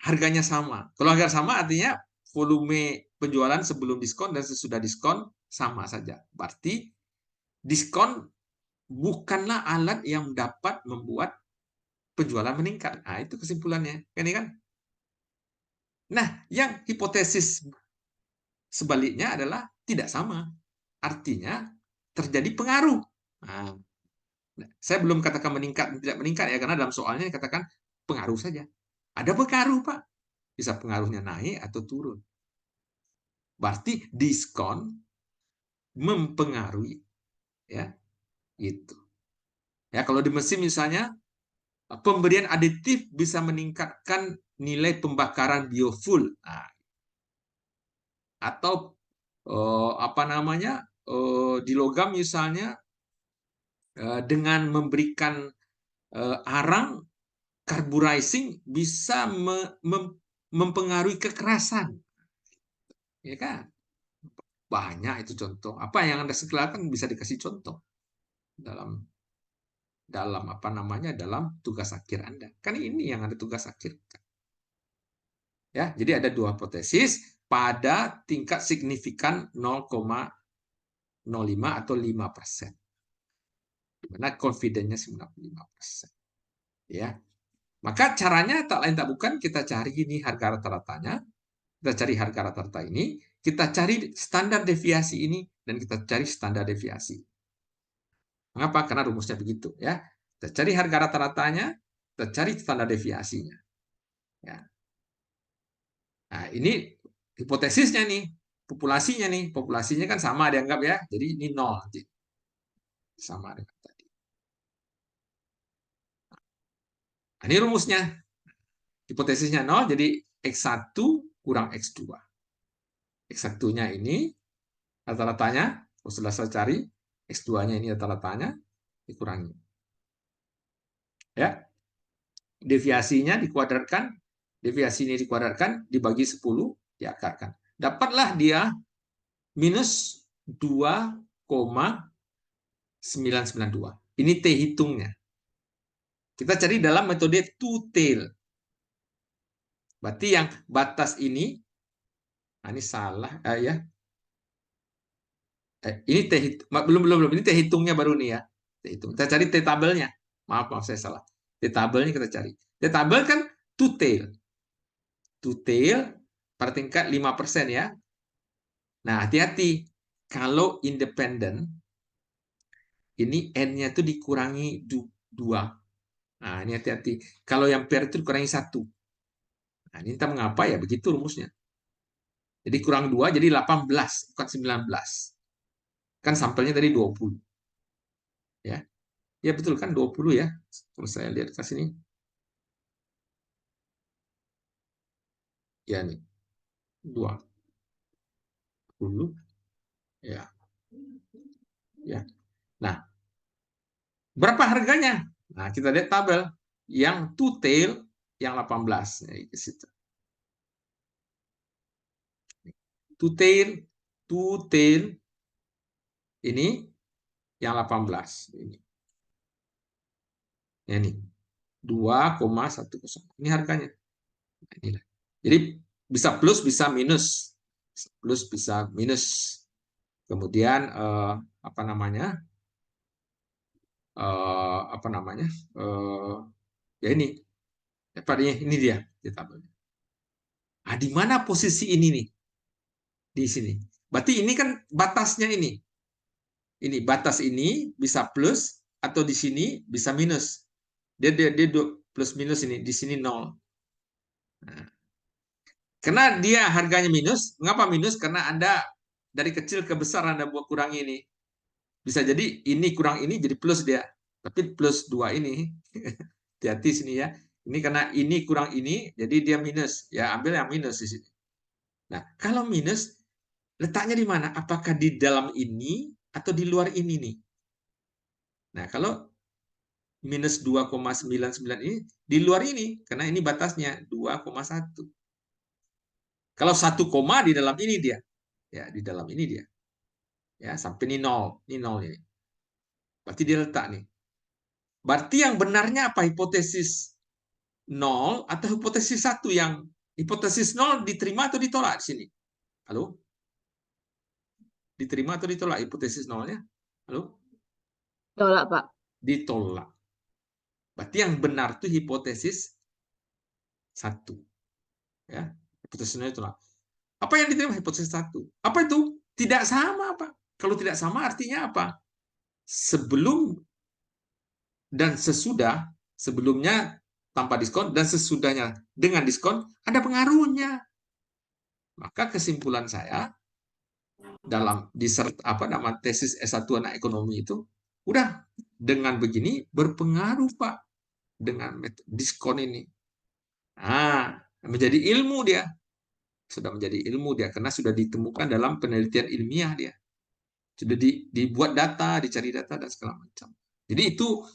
harganya sama. Kalau harga sama artinya volume penjualan sebelum diskon dan sesudah diskon sama saja. Berarti diskon bukanlah alat yang dapat membuat penjualan meningkat. Nah, itu kesimpulannya. Ini kan. Nah, yang hipotesis sebaliknya adalah tidak sama. Artinya terjadi pengaruh. Nah, saya belum katakan meningkat tidak meningkat ya, karena dalam soalnya dikatakan pengaruh saja. Ada pengaruh, Pak. Bisa pengaruhnya naik atau turun. Berarti diskon mempengaruhi, ya, itu. Ya, kalau di mesin misalnya pemberian aditif bisa meningkatkan nilai pembakaran biofuel. Nah, atau apa namanya, di logam misalnya dengan memberikan arang carburizing bisa mempengaruhi kekerasan, ya kan? Banyak itu contoh. Apa yang Anda sekolahkan bisa dikasih contoh dalam apa namanya, dalam tugas akhir Anda. Kan ini yang ada tugas akhir. Ya, jadi ada dua hipotesis pada tingkat signifikan 0,05 atau 5%. Di mana confidence-nya 95%. Ya. Maka caranya tak lain tak bukan kita cari ini harga rata-ratanya. Kita cari harga rata-rata ini, kita cari standar deviasi ini, dan kita cari standar deviasi. Mengapa? Karena rumusnya begitu ya. Kita cari harga rata-ratanya, kita cari standar deviasinya. Ya. Nah, ini hipotesisnya nih, populasinya nih, populasinya kan sama dianggap ya. Jadi ini 0 nanti. Sama dengan tadi. Nah, ini rumusnya. Hipotesisnya 0, jadi X1 kurang X2. X1-nya ini rata-ratanya, setelah saya cari, X2-nya ini rata-ratanya, dikurangi. Ya. Deviasinya dikuadratkan, deviasi ini dikuadratkan, dibagi 10, diakarkan. Dapatlah dia minus 2,992. Ini T hitungnya. Kita cari dalam metode two tail. Berarti yang batas ini, nah ini salah ya. Ini belum ini T hitungnya baru nih ya. T hitung. Kita cari T tabelnya. Maaf saya salah. T tabelnya kita cari. T tabel kan two tail. Two tail pada tingkat 5% ya. Nah, hati-hati. Kalau independen, ini N-nya itu dikurangi 2. Nah, ini hati-hati. Kalau yang pair itu dikurangi 1. Nah, ini entah mengapa ya, begitu rumusnya. Jadi kurang 2, jadi 18, bukan 19. Kan sampelnya tadi 20. Ya, ya betul kan 20 ya. Kalau saya lihat ke sini. Ya nih, 20. Ya, ya. Nah, berapa harganya? Nah, kita lihat tabel. Yang two tail, yang 18. Nah, ke situ. Two tail, ini yang 18. Ini 2,10. Ini harganya. Inilah. Jadi bisa plus, bisa minus. Plus, bisa minus. Kemudian apa namanya? Ya ini. Ini dia tabelnya. Nah, di mana posisi ini nih? Di sini. Berarti ini kan batasnya ini. Ini batas ini bisa plus atau di sini bisa minus. Dia plus minus ini, di sini 0. Nah, karena dia harganya minus, mengapa minus? Karena Anda dari kecil ke besar Anda buat kurang ini. Bisa jadi ini kurang ini jadi plus dia. Tapi plus 2 ini. Hati-hati sini ya. Ini karena ini kurang ini, jadi dia minus. Ya, ambil yang minus di sini. Nah, kalau minus, letaknya di mana? Apakah di dalam ini atau di luar ini nih? Nah, kalau minus 2,99 ini di luar ini, karena ini batasnya 2,1. Kalau 1 koma di dalam ini dia. Ya, di dalam ini dia. Ya, sampai ini 0. Ini 0 ini. Berarti dia letak nih. Berarti yang benarnya apa? Hipotesis 0 atau hipotesis 1 yang hipotesis 0 diterima atau ditolak di sini? Halo? Diterima atau ditolak hipotesis 0-nya? Halo? Tolak, Pak. Ditolak. Berarti yang benar itu hipotesis 1. Ya, hipotesis 0 ditolak. Apa yang diterima? Hipotesis 1. Apa itu? Tidak sama, Pak. Kalau tidak sama artinya apa? Sebelum dan sesudah, sebelumnya tanpa diskon dan sesudahnya dengan diskon ada pengaruhnya. Maka kesimpulan saya dalam tesis S1 anak ekonomi itu udah dengan begini berpengaruh Pak dengan diskon ini. Nah, menjadi ilmu dia. Sudah menjadi ilmu dia karena sudah ditemukan dalam penelitian ilmiah dia. Sudah dibuat data, dicari data dan segala macam. Jadi itu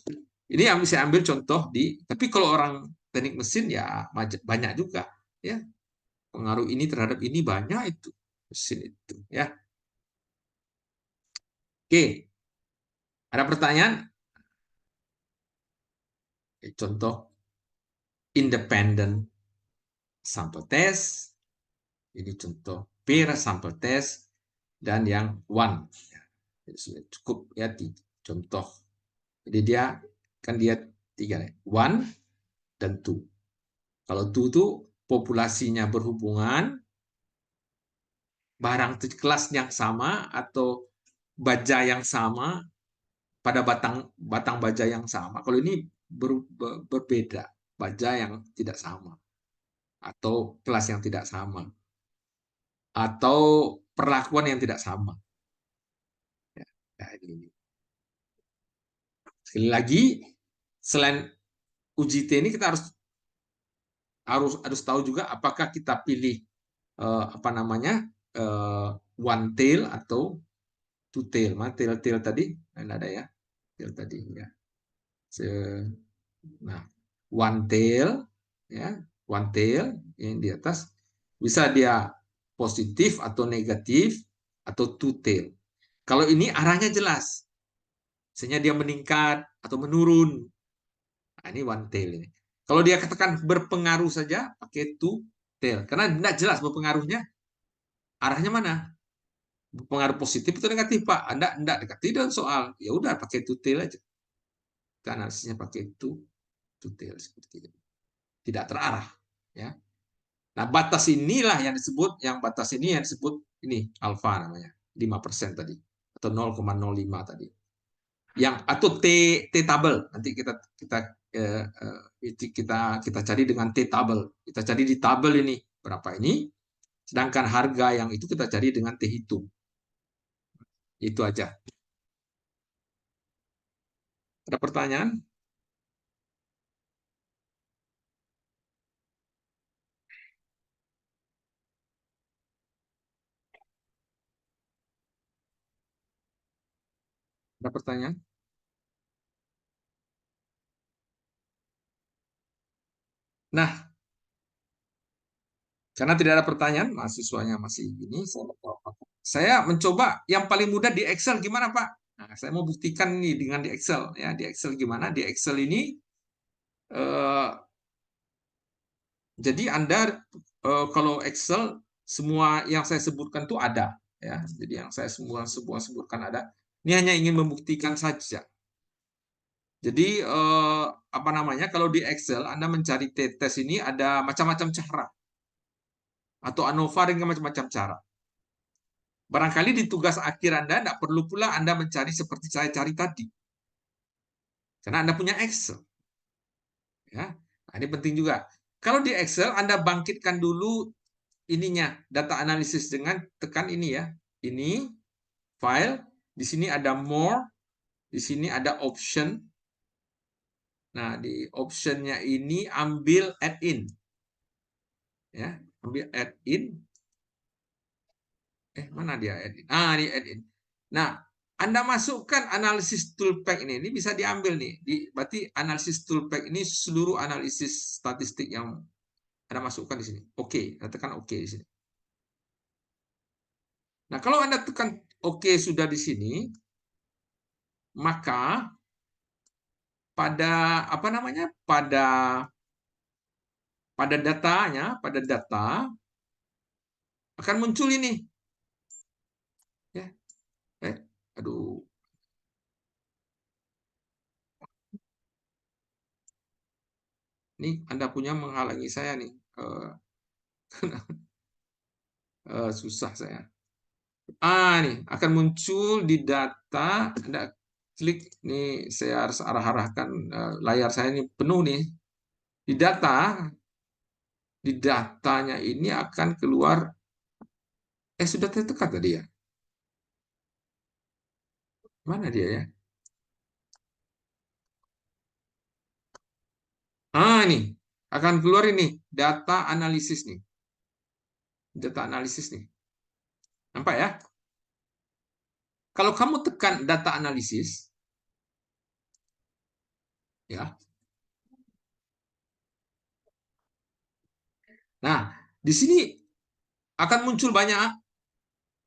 ini yang bisa ambil contoh tapi kalau orang teknik mesin ya banyak juga ya. Pengaruh ini terhadap ini banyak itu mesin itu ya. Oke. Ada pertanyaan? Contoh independent sample test. Ini contoh pair sample test dan yang one. Jadi cukup ya contoh. Jadi dia 3 one dan two. Kalau two itu populasinya berhubungan, barang kelas yang sama atau baja yang sama pada batang baja yang sama. Kalau ini berbeda, baja yang tidak sama atau kelas yang tidak sama atau perlakuan yang tidak sama. Ya, ini. Sekali lagi, selain uji T ini kita harus tahu juga apakah kita pilih one tail atau two tail. Mana tail tadi? Ada ya, tail tadi ya. Nah, one tail ya, one tail yang di atas bisa dia positif atau negatif atau two tail. Kalau ini arahnya jelas, misalnya dia meningkat atau menurun. Nah, ini one tail ini. Kalau dia katakan berpengaruh saja pakai two tail, karena tidak jelas berpengaruhnya arahnya mana. Berpengaruh positif atau negatif, Pak? Anda enggak dekati dengan soal. Ya udah pakai tutil aja. Kita analisisnya pakai tutil seperti itu. Tidak terarah, ya. Nah, batas inilah yang disebut, yang disebut ini alfa namanya, 5% tadi atau 0,05 tadi. Yang atau T tabel. Nanti kita cari dengan T tabel. Kita cari di tabel ini berapa ini. Sedangkan harga yang itu kita cari dengan T hitung. Itu aja. Ada pertanyaan? Ada pertanyaan? Nah, karena tidak ada pertanyaan, mahasiswanya masih ini, saya mencoba yang paling mudah di Excel gimana, Pak? Nah, saya mau buktikan nih dengan di Excel, ya. Di Excel gimana? Di Excel ini, eh, jadi Anda kalau Excel semua yang saya sebutkan itu ada, ya. Jadi yang saya semua sebutkan ada. Ini hanya ingin membuktikan saja. Jadi apa namanya? Kalau di Excel Anda mencari t-test ini ada macam-macam cara atau ANOVA dengan macam-macam cara. Barangkali di tugas akhir Anda tidak perlu pula Anda mencari seperti saya cari tadi. Karena Anda punya Excel. Ya. Nah, ini penting juga. Kalau di Excel Anda bangkitkan dulu ininya, data analisis dengan tekan ini ya. Ini file, di sini ada more, di sini ada option. Nah, di optionnya ini ambil add in. Ya, ambil add in. Mana dia add in? Ini add in. Nah, Anda masukkan analisis toolpack ini bisa diambil nih. Berarti analisis toolpack ini seluruh analisis statistik yang Anda masukkan di sini. Oke, Anda tekan oke di sini. Nah, kalau Anda tekan oke sudah di sini, maka pada apa namanya? Pada datanya, pada data akan muncul ini. Ya. Aduh. Ini Anda punya menghalangi saya nih. Susah saya. Nih akan muncul di data. Anda klik nih, saya harus arahkan layar saya ini penuh nih. Di datanya ini akan keluar. Sudah tertekan tadi ya. Mana dia ya? Ini akan keluar ini data analisis nih. Data analisis nih. Nampak ya? Kalau kamu tekan data analisis, ya. Nah, di sini akan muncul banyak.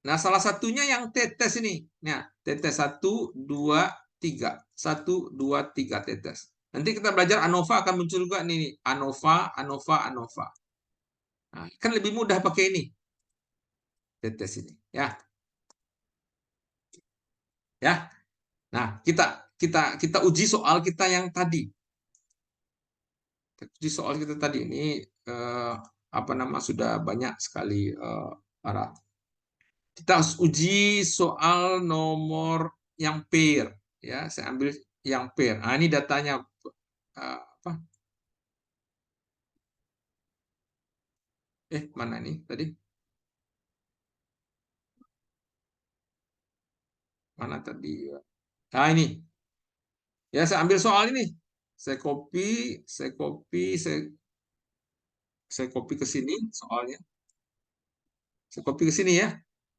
Nah, salah satunya yang tetes ini. Nah, tetes 1, 2, 3. 1, 2, 3 tetes. Nanti kita belajar ANOVA akan muncul juga nih. ANOVA, ANOVA, ANOVA. Nah, kan lebih mudah pakai ini. Tetes ini. Ya. Ya. Nah, kita uji soal kita yang tadi. Uji soal kita tadi ini apa nama sudah banyak sekali para. Kita harus uji soal nomor yang pair, ya. Saya ambil yang pair. Ini datanya apa? Mana nih tadi? Mana tadi? Ini. Ya, saya ambil soal ini. Saya copy, saya copy, saya copy ke sini soalnya. Saya copy ke sini ya.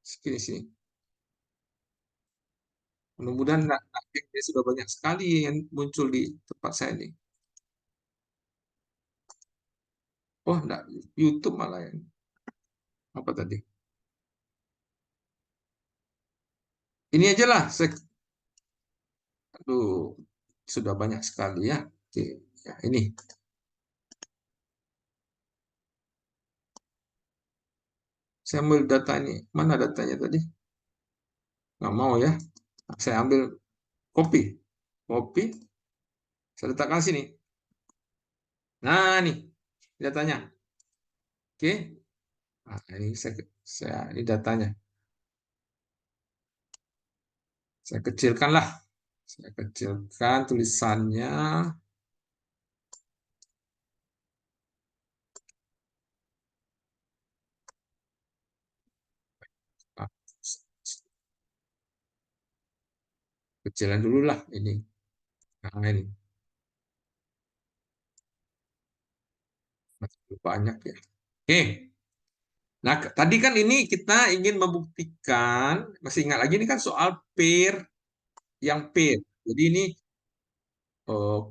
Sini sini. Mudah-mudahan dia sudah banyak sekali yang muncul di tempat saya ini. Oh, enggak, YouTube malah ya. Apa tadi? Ini aja lah. Aduh, sudah banyak sekali ya. Oke, ya ini. Saya ambil data ini. Mana datanya tadi? Nggak mau ya. Saya ambil copy. Saya letakkan sini. Nah, nih datanya. Oke. Nah, ini ini datanya. Saya kecilkanlah. Saya kecilkan tulisannya. Ah, kecilan dulu lah ini. Nah, ini. Masih banyak ya. Oke. Nah, tadi kan ini kita ingin membuktikan, masih ingat lagi ini kan soal pair yang pair. Jadi ini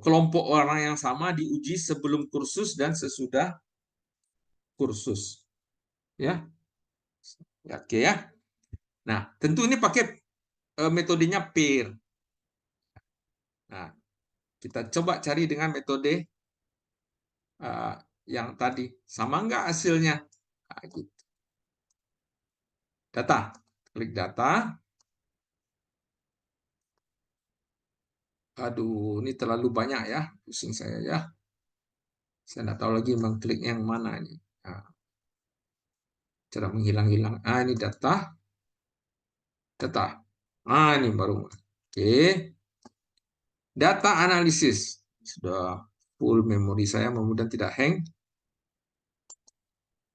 kelompok orang yang sama diuji sebelum kursus dan sesudah kursus. Ya. Oke ya. Nah, tentu ini pakai metodenya pair. Nah, kita coba cari dengan metode yang tadi. Sama nggak hasilnya? Nah, gitu. Data. Klik data. Aduh, ini terlalu banyak ya. Pusing saya ya. Saya nggak tahu lagi mengklik yang mana ini. Nah, cara menghilang-hilang. Ah, ini data. Data. Ah, ini baru. Oke. Data analisis. Sudah full memori saya, mudah-mudahan tidak hang.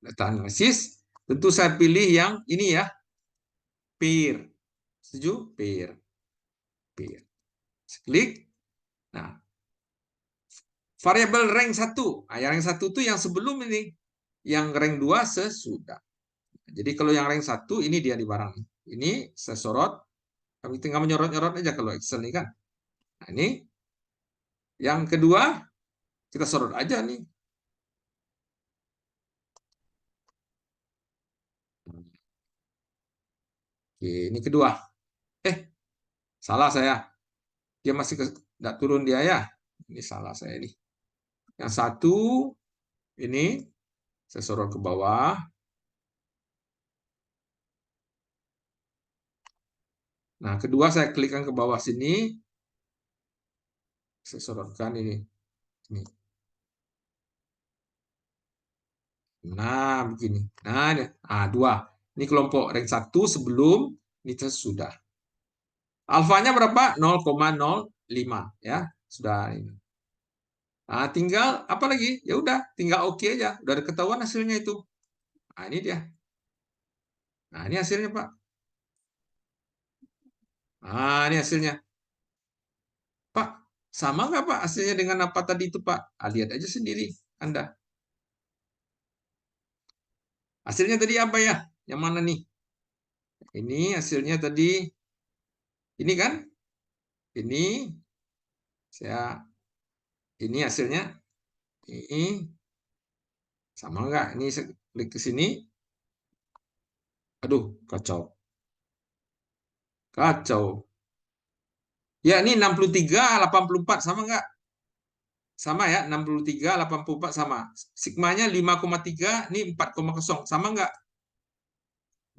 Data analisis. Tentu saya pilih yang ini ya. Pair. Setuju? Pair. Pair. Klik. Nah, variabel rank 1. Nah, yang rank 1 itu yang sebelum ini. Yang rank 2 sesudah. Jadi kalau yang rank 1 ini dia di barang. Ini saya sorot. Kami tinggal menyorot-nyorot aja kalau Excel ini kan. Nah, ini yang kedua kita sorot aja nih. Oke, ini kedua. Salah saya. Dia masih tidak turun dia ya. Ini salah saya ini. Yang satu ini saya sorot ke bawah. Nah, kedua saya klikkan ke bawah sini. Saya sorotkan ini. Ini. Nah, begini. Nah, ini. Ah, dua. Ini kelompok rank 1 sebelum, ini sudah. Alfanya berapa? 0,05 ya. Sudah ini. Nah, tinggal apa lagi? Ya udah, tinggal oke aja. Udah ketahuan hasilnya itu. Nah, ini dia. Nah, ini hasilnya, Pak. Nah, ini hasilnya. Pak, sama nggak Pak hasilnya dengan apa tadi itu Pak? Ah, lihat aja sendiri Anda. Hasilnya tadi apa ya? Yang mana nih? Ini hasilnya tadi, ini kan? Ini ini hasilnya. Ini sama nggak? Ini saya klik ke sini. Aduh, kacau. Kacau. Ya, ini 63,84 sama nggak? Sama ya, 63,84 sama. Sigmanya 5,3, ini 4,0. Sama nggak?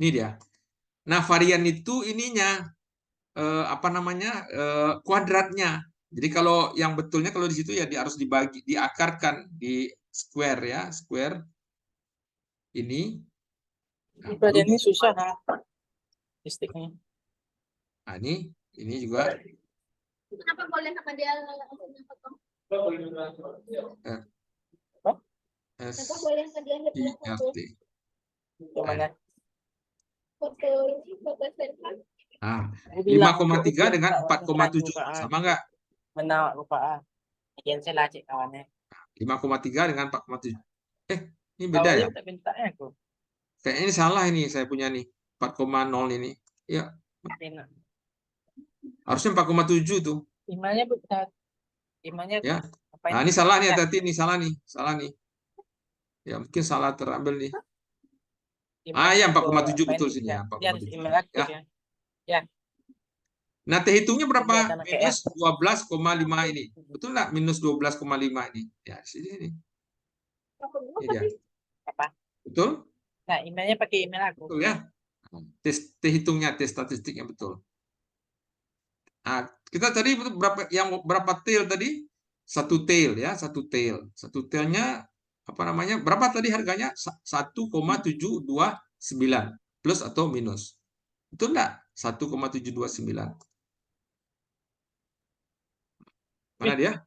Ini dia. Nah, varian itu ininya apa namanya kuadratnya. Jadi kalau yang betulnya kalau di situ ya harus dibagi, diakarkan di square ya, square ini. Nah, Ini susah nah, listiknya. Nah, ini juga. Kenapa boleh sama dia potong? Kenapa boleh sama dia SIRT. Gimana? foto ini foto server? Nah, 5,3 dengan 4,7 sama nggak? Benar lupa. Bagian saya lah cek kawannya. 5,3 dengan 4,7. Ini beda ya? Kayaknya ini salah ini saya punya nih. 4,0 ini. Ya. Harusnya 4,7 tuh. Emailnya benar. Emailnya ya. Nah, ini salah nih tadi ini salah nih. Salah nih. Ya, mungkin salah terambil nih. Ya 4,7 betul sini ya. 4,7. Ya. Nah, T hitungnya berapa? Minus 12,5 ini. Betul nggak? Minus 12,5 ini. Ya, sini ini. Ini dia. Apa? Betul? Nah, emailnya pakai email aku. Betul ya? T hitungnya, T statistiknya betul. Nah, kita tadi berapa tail tadi? Satu tail ya, satu tail. Satu tailnya apa namanya? Berapa tadi harganya? 1,729 plus atau minus. Betul enggak? 1,729. Mana dia?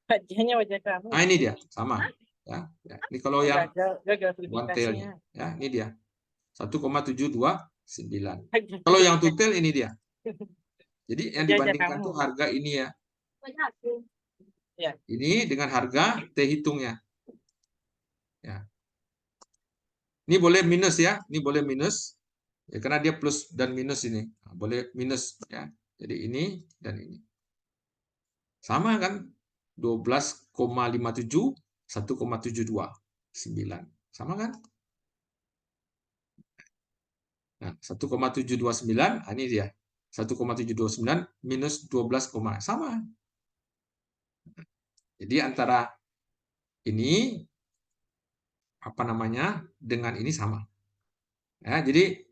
Wajahnya wajah kamu. Ah, ini dia, sama. Ya, ya. Ini kalau yang Gagal one tailnya, verifikasinya. ya, ini dia. 1,729. Kalau yang two tail ini dia. Jadi yang Wajah dibandingkan kamu. tuh harga ini ya. Wajah aku. Ya. Ini dengan harga T hitungnya. Ya. Ini boleh minus ya, ini boleh minus. Ya, karena dia plus dan minus ini. Nah, boleh minus ya. Jadi ini dan ini. Sama kan? 12,57, 1,729. Sama kan? Nah, 1,729, ini dia. 1,729 minus 12, sama. Jadi antara ini apa namanya dengan ini sama. Ya, jadi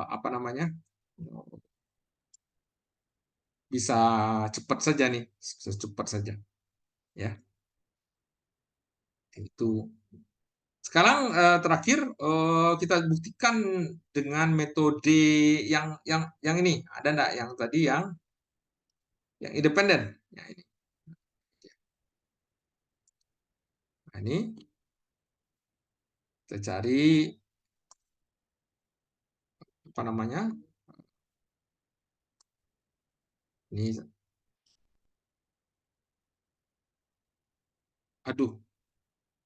apa namanya? Bisa cepat saja nih, cepat saja. Ya. Itu. Sekarang terakhir kita buktikan dengan metode yang ini. Ada enggak yang tadi yang independen? Ya, ini. Nah, ini kita cari apa namanya? Ini aduh.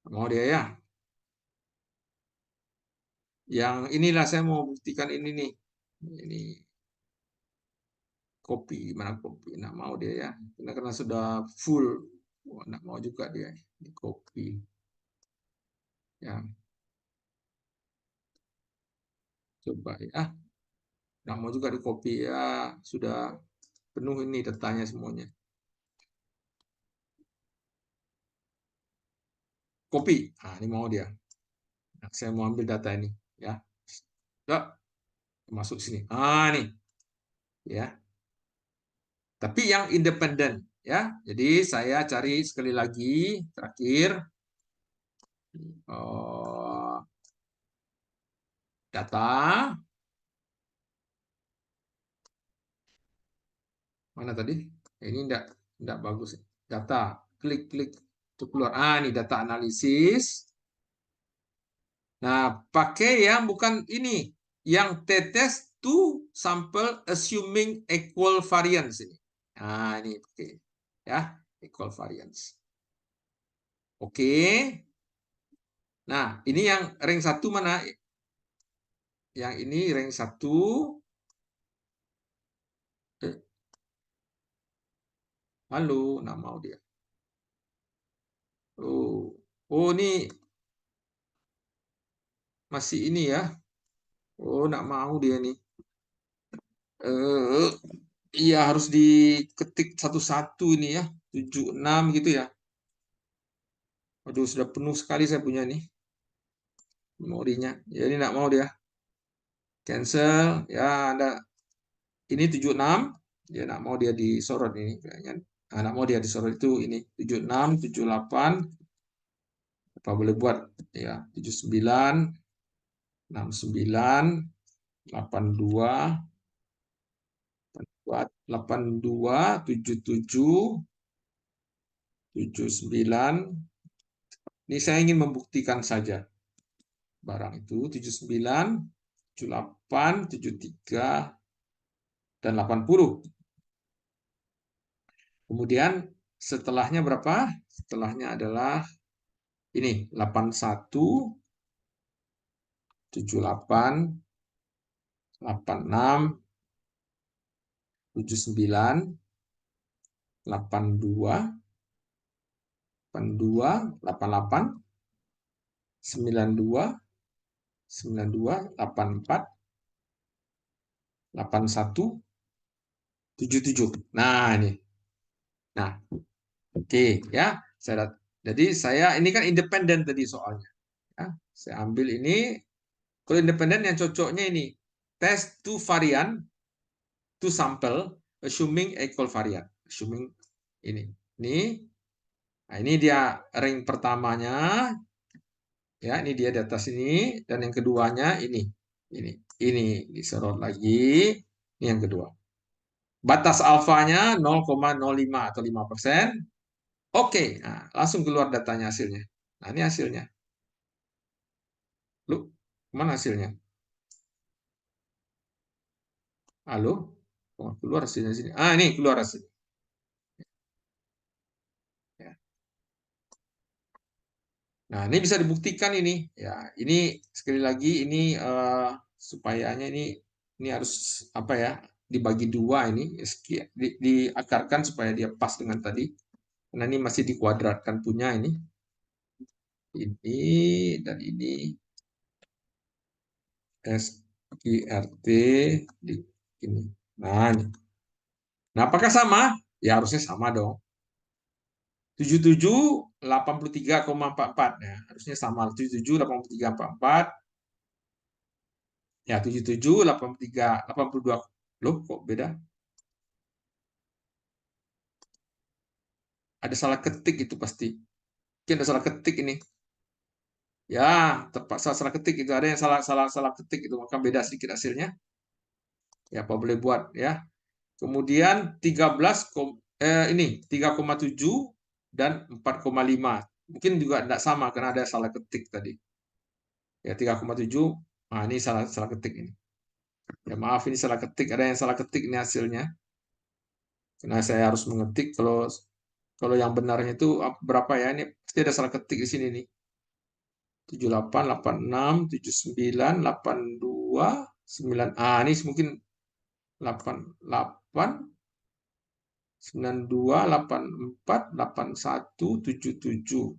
Mau dia ya? Yang inilah saya mau buktikan ini nih. Ini kopi, mana kopi? Nggak mau dia ya. Karena sudah full. Wah, nggak mau juga dia. Ini kopi. Ya. Coba ya. Nggak mau juga di copy ya. Sudah penuh ini datanya semuanya. Copy. Nah, ini mau dia. Nah, saya mau ambil data ini. Ya. Yuk, masuk sini. Ah, nih. Ya. Tapi yang independen. Ya. Jadi saya cari sekali lagi. Terakhir. Data. Mana tadi? Ini enggak bagus. Data. Klik untuk keluar. Ah, ini data analisis. Nah, pakai yang bukan ini. Yang t-test to sample assuming equal variance ini. Nah, ini pakai ya, equal variance. Oke. Nah, ini yang rank 1 mana? Yang ini rank 1. Halo, nggak mau dia. Oh, ini masih ini ya. Oh, nggak mau dia nih. Iya, harus diketik satu-satu ini ya. 76 gitu ya. Aduh, sudah penuh sekali saya punya nih. Memorinya. Ya, ini nggak mau dia. Cancel. Ya, Anda. Ini 76. Ya, nggak mau dia disorot ini. Kayaknya. Nah, nggak mau dia disorot itu ini. 76, 78. Apa boleh buat? Ya, 79, 69, 82, 82, 77, 79. Ini saya ingin membuktikan saja. Barang itu 79, 78, 73, dan 80. Kemudian setelahnya berapa? Setelahnya adalah ini 81, 78, 86, 79, 82, 82, 88, 92, 92, 84, 81, 77. Nah, ini. Nah, oke ya. Jadi saya ini kan independen tadi soalnya. Ya, saya ambil ini Kalau independen yang cocoknya ini test two variant, two sample, assuming equal variant. Assuming ini. Nah, ini dia ring pertamanya. Ya, ini dia di atas ini, dan yang keduanya ini disorot lagi. Ini yang kedua. Batas alfanya 0,05 atau 5%. Oke, nah, langsung keluar datanya hasilnya. Nah, ini hasilnya. Lu, mana hasilnya? Halo? Oh, keluar hasilnya sini. Ah, ini keluar hasilnya. Ya. Nah, ini bisa dibuktikan ini. Ya, ini sekali lagi ini supayanya ini harus apa ya? Dibagi dua ini, diakarkan supaya dia pas dengan tadi. Karena ini masih dikuadratkan punya ini. Ini dan ini SQRT di ini. Nah, ini. Nah, apakah sama? Ya harusnya sama dong. 77, 83,44. Ya, harusnya sama. 77, 83,44. Ya, 77, 83, 82. Loh, kok beda? Ada salah ketik itu pasti. Mungkin ada salah ketik ini. Ya, tepat salah ketik itu. Ada yang salah ketik itu, maka beda sedikit hasilnya. Ya, apa boleh buat ya. Kemudian 3,7 dan 4,5. Mungkin juga tidak sama karena ada salah ketik tadi. Ya, 3,7. Nah, ini salah ketik ini. Ya, maaf ini salah ketik, ada yang salah ketik ini hasilnya. Karena saya harus mengetik kalau yang benarnya itu berapa ya? Ini pasti ada salah ketik di sini nih. 78, 86, 79, 82, 9. Ah, ini mungkin 88, 92, 84, 81, 77,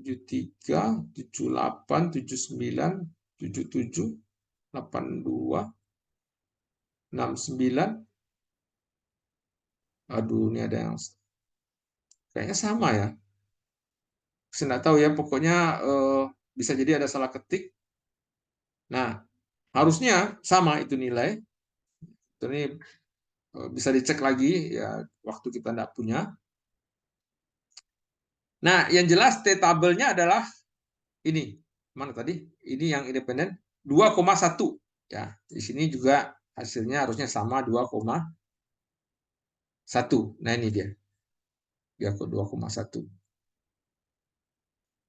73, 78, 79, 77, 82, 69. Aduh, ini ada yang kayaknya sama ya. Saya nggak tahu ya, pokoknya bisa jadi ada salah ketik. Nah, harusnya sama itu nilai. Ini bisa dicek lagi ya, waktu kita nggak punya. Nah, yang jelas T-tabelnya adalah ini. Mana tadi? Ini yang independen 2,1. Ya, di sini juga hasilnya harusnya sama 2,1. Nah, ini dia. Dia ke 2,1.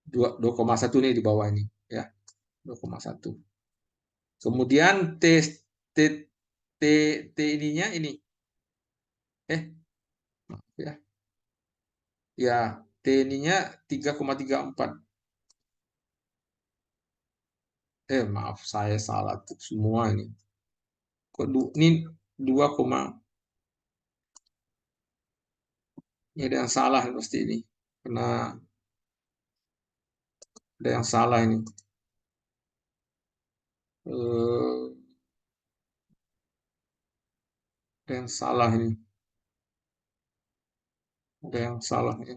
2,1 nih di bawah ini, ya. 2,1. Kemudian T T T T ininya ini. Maaf ya. Ya, T ininya 3,34. Maaf saya salah semua ini. Kok ini 2, ini ada yang salah pasti ini. Karena ada yang salah ini. Ada yang salah ini. Ada yang salah ini.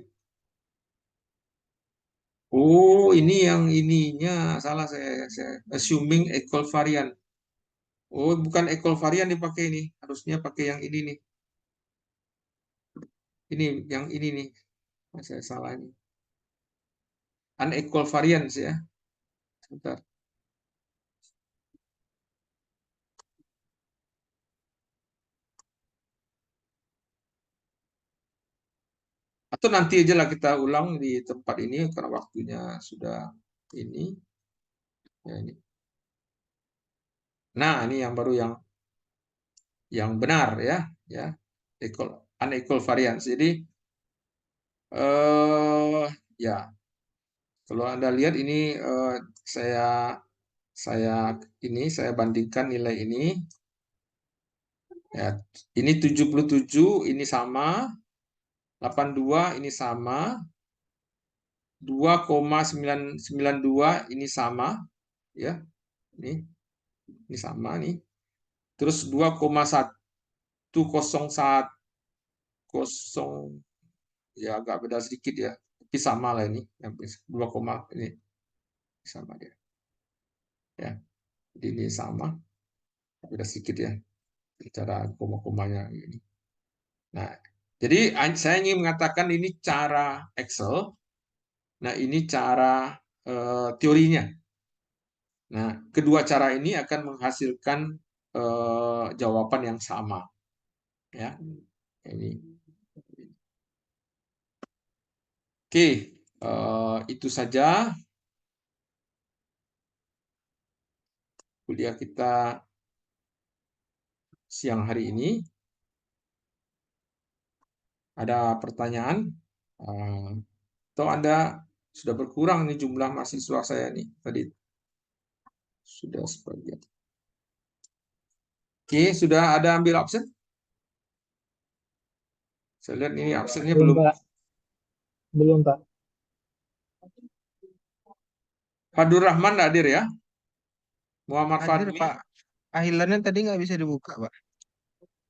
Oh, ini yang ininya salah saya assuming equal variant. Oh, bukan equal variant dipakai ini. Harusnya pakai yang ini nih. Ini yang ini nih. Saya salah ini. Unequal variance ya. Sebentar. Atau nanti aja lah kita ulang di tempat ini karena waktunya sudah ini. Ya, ini. Nah, ini yang baru yang benar ya, unequal variance. Jadi ya kalau Anda lihat ini saya bandingkan nilai ini. Ya, ini 77 ini sama, 82 ini sama, 2,992 ini sama, ya. Ini sama nih. Terus 2,101 ya agak beda sedikit ya. Tapi sama lah ini. 2, ini sama dia. Ya, jadi ini sama, beda sedikit ya, cara koma-komanya ini. Nah, jadi saya ingin mengatakan ini cara Excel. Nah, ini cara teorinya. Nah, kedua cara ini akan menghasilkan jawaban yang sama. Ya, ini. Oke, itu saja kuliah kita siang hari ini. Ada pertanyaan? Atau Anda sudah berkurang nih jumlah mahasiswa saya nih tadi sudah sebagian. Oke, sudah ada ambil absen? Saya lihat ini absennya Belum, belum. Pak. Belum, Pak. Fadur Rahman nggak hadir ya? Muhammad Hadir Fadli. Pak. Ahilannya tadi nggak bisa dibuka Pak.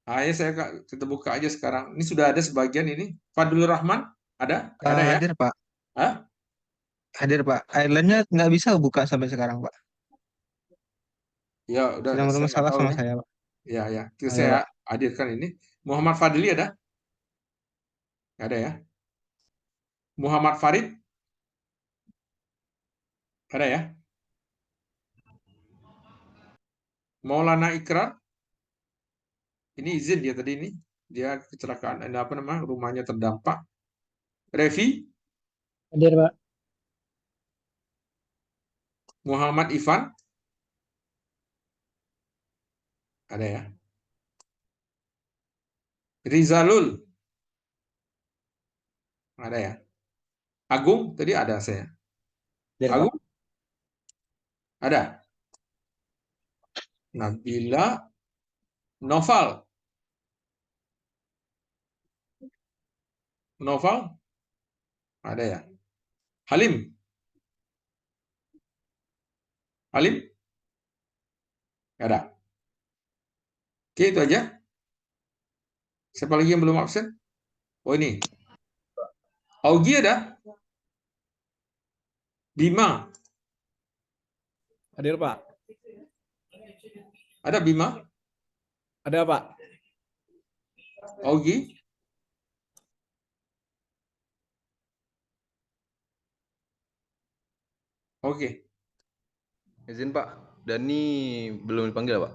Ya saya kita buka aja sekarang. Ini sudah ada sebagian ini. Fadlur Rahman ada? Ada ya? Hadir Pak. Hah? Hadir Pak. Ahilannya nggak bisa buka sampai sekarang Pak. Ya udah Sedang saya nggak bermasalah tahu sama ya. saya Pak. Ya ya. Kita Ayo saya Pak. hadirkan ini. Muhammad Fadli ada? Nggak ada ya? Muhammad Farid ada ya? Maulana Ikrar ini izin dia tadi ini. Dia kecelakaan, apa namanya? Rumahnya terdampak. Revi, Hadir, Pak. Muhammad Ivan ada ya? Rizalul ada ya? Agung tadi ada saya. Hadir Pak. Agung ada. Nabila, Noval, Noval ada ya? Halim, Halim ada. Oke itu aja. Siapa lagi yang belum absen? Oh ini. Augie ada? Bima Hadir, Pak. ada? Bima, Ada, Pak. Augie. Oke. Izin Pak, Dani belum dipanggil Pak.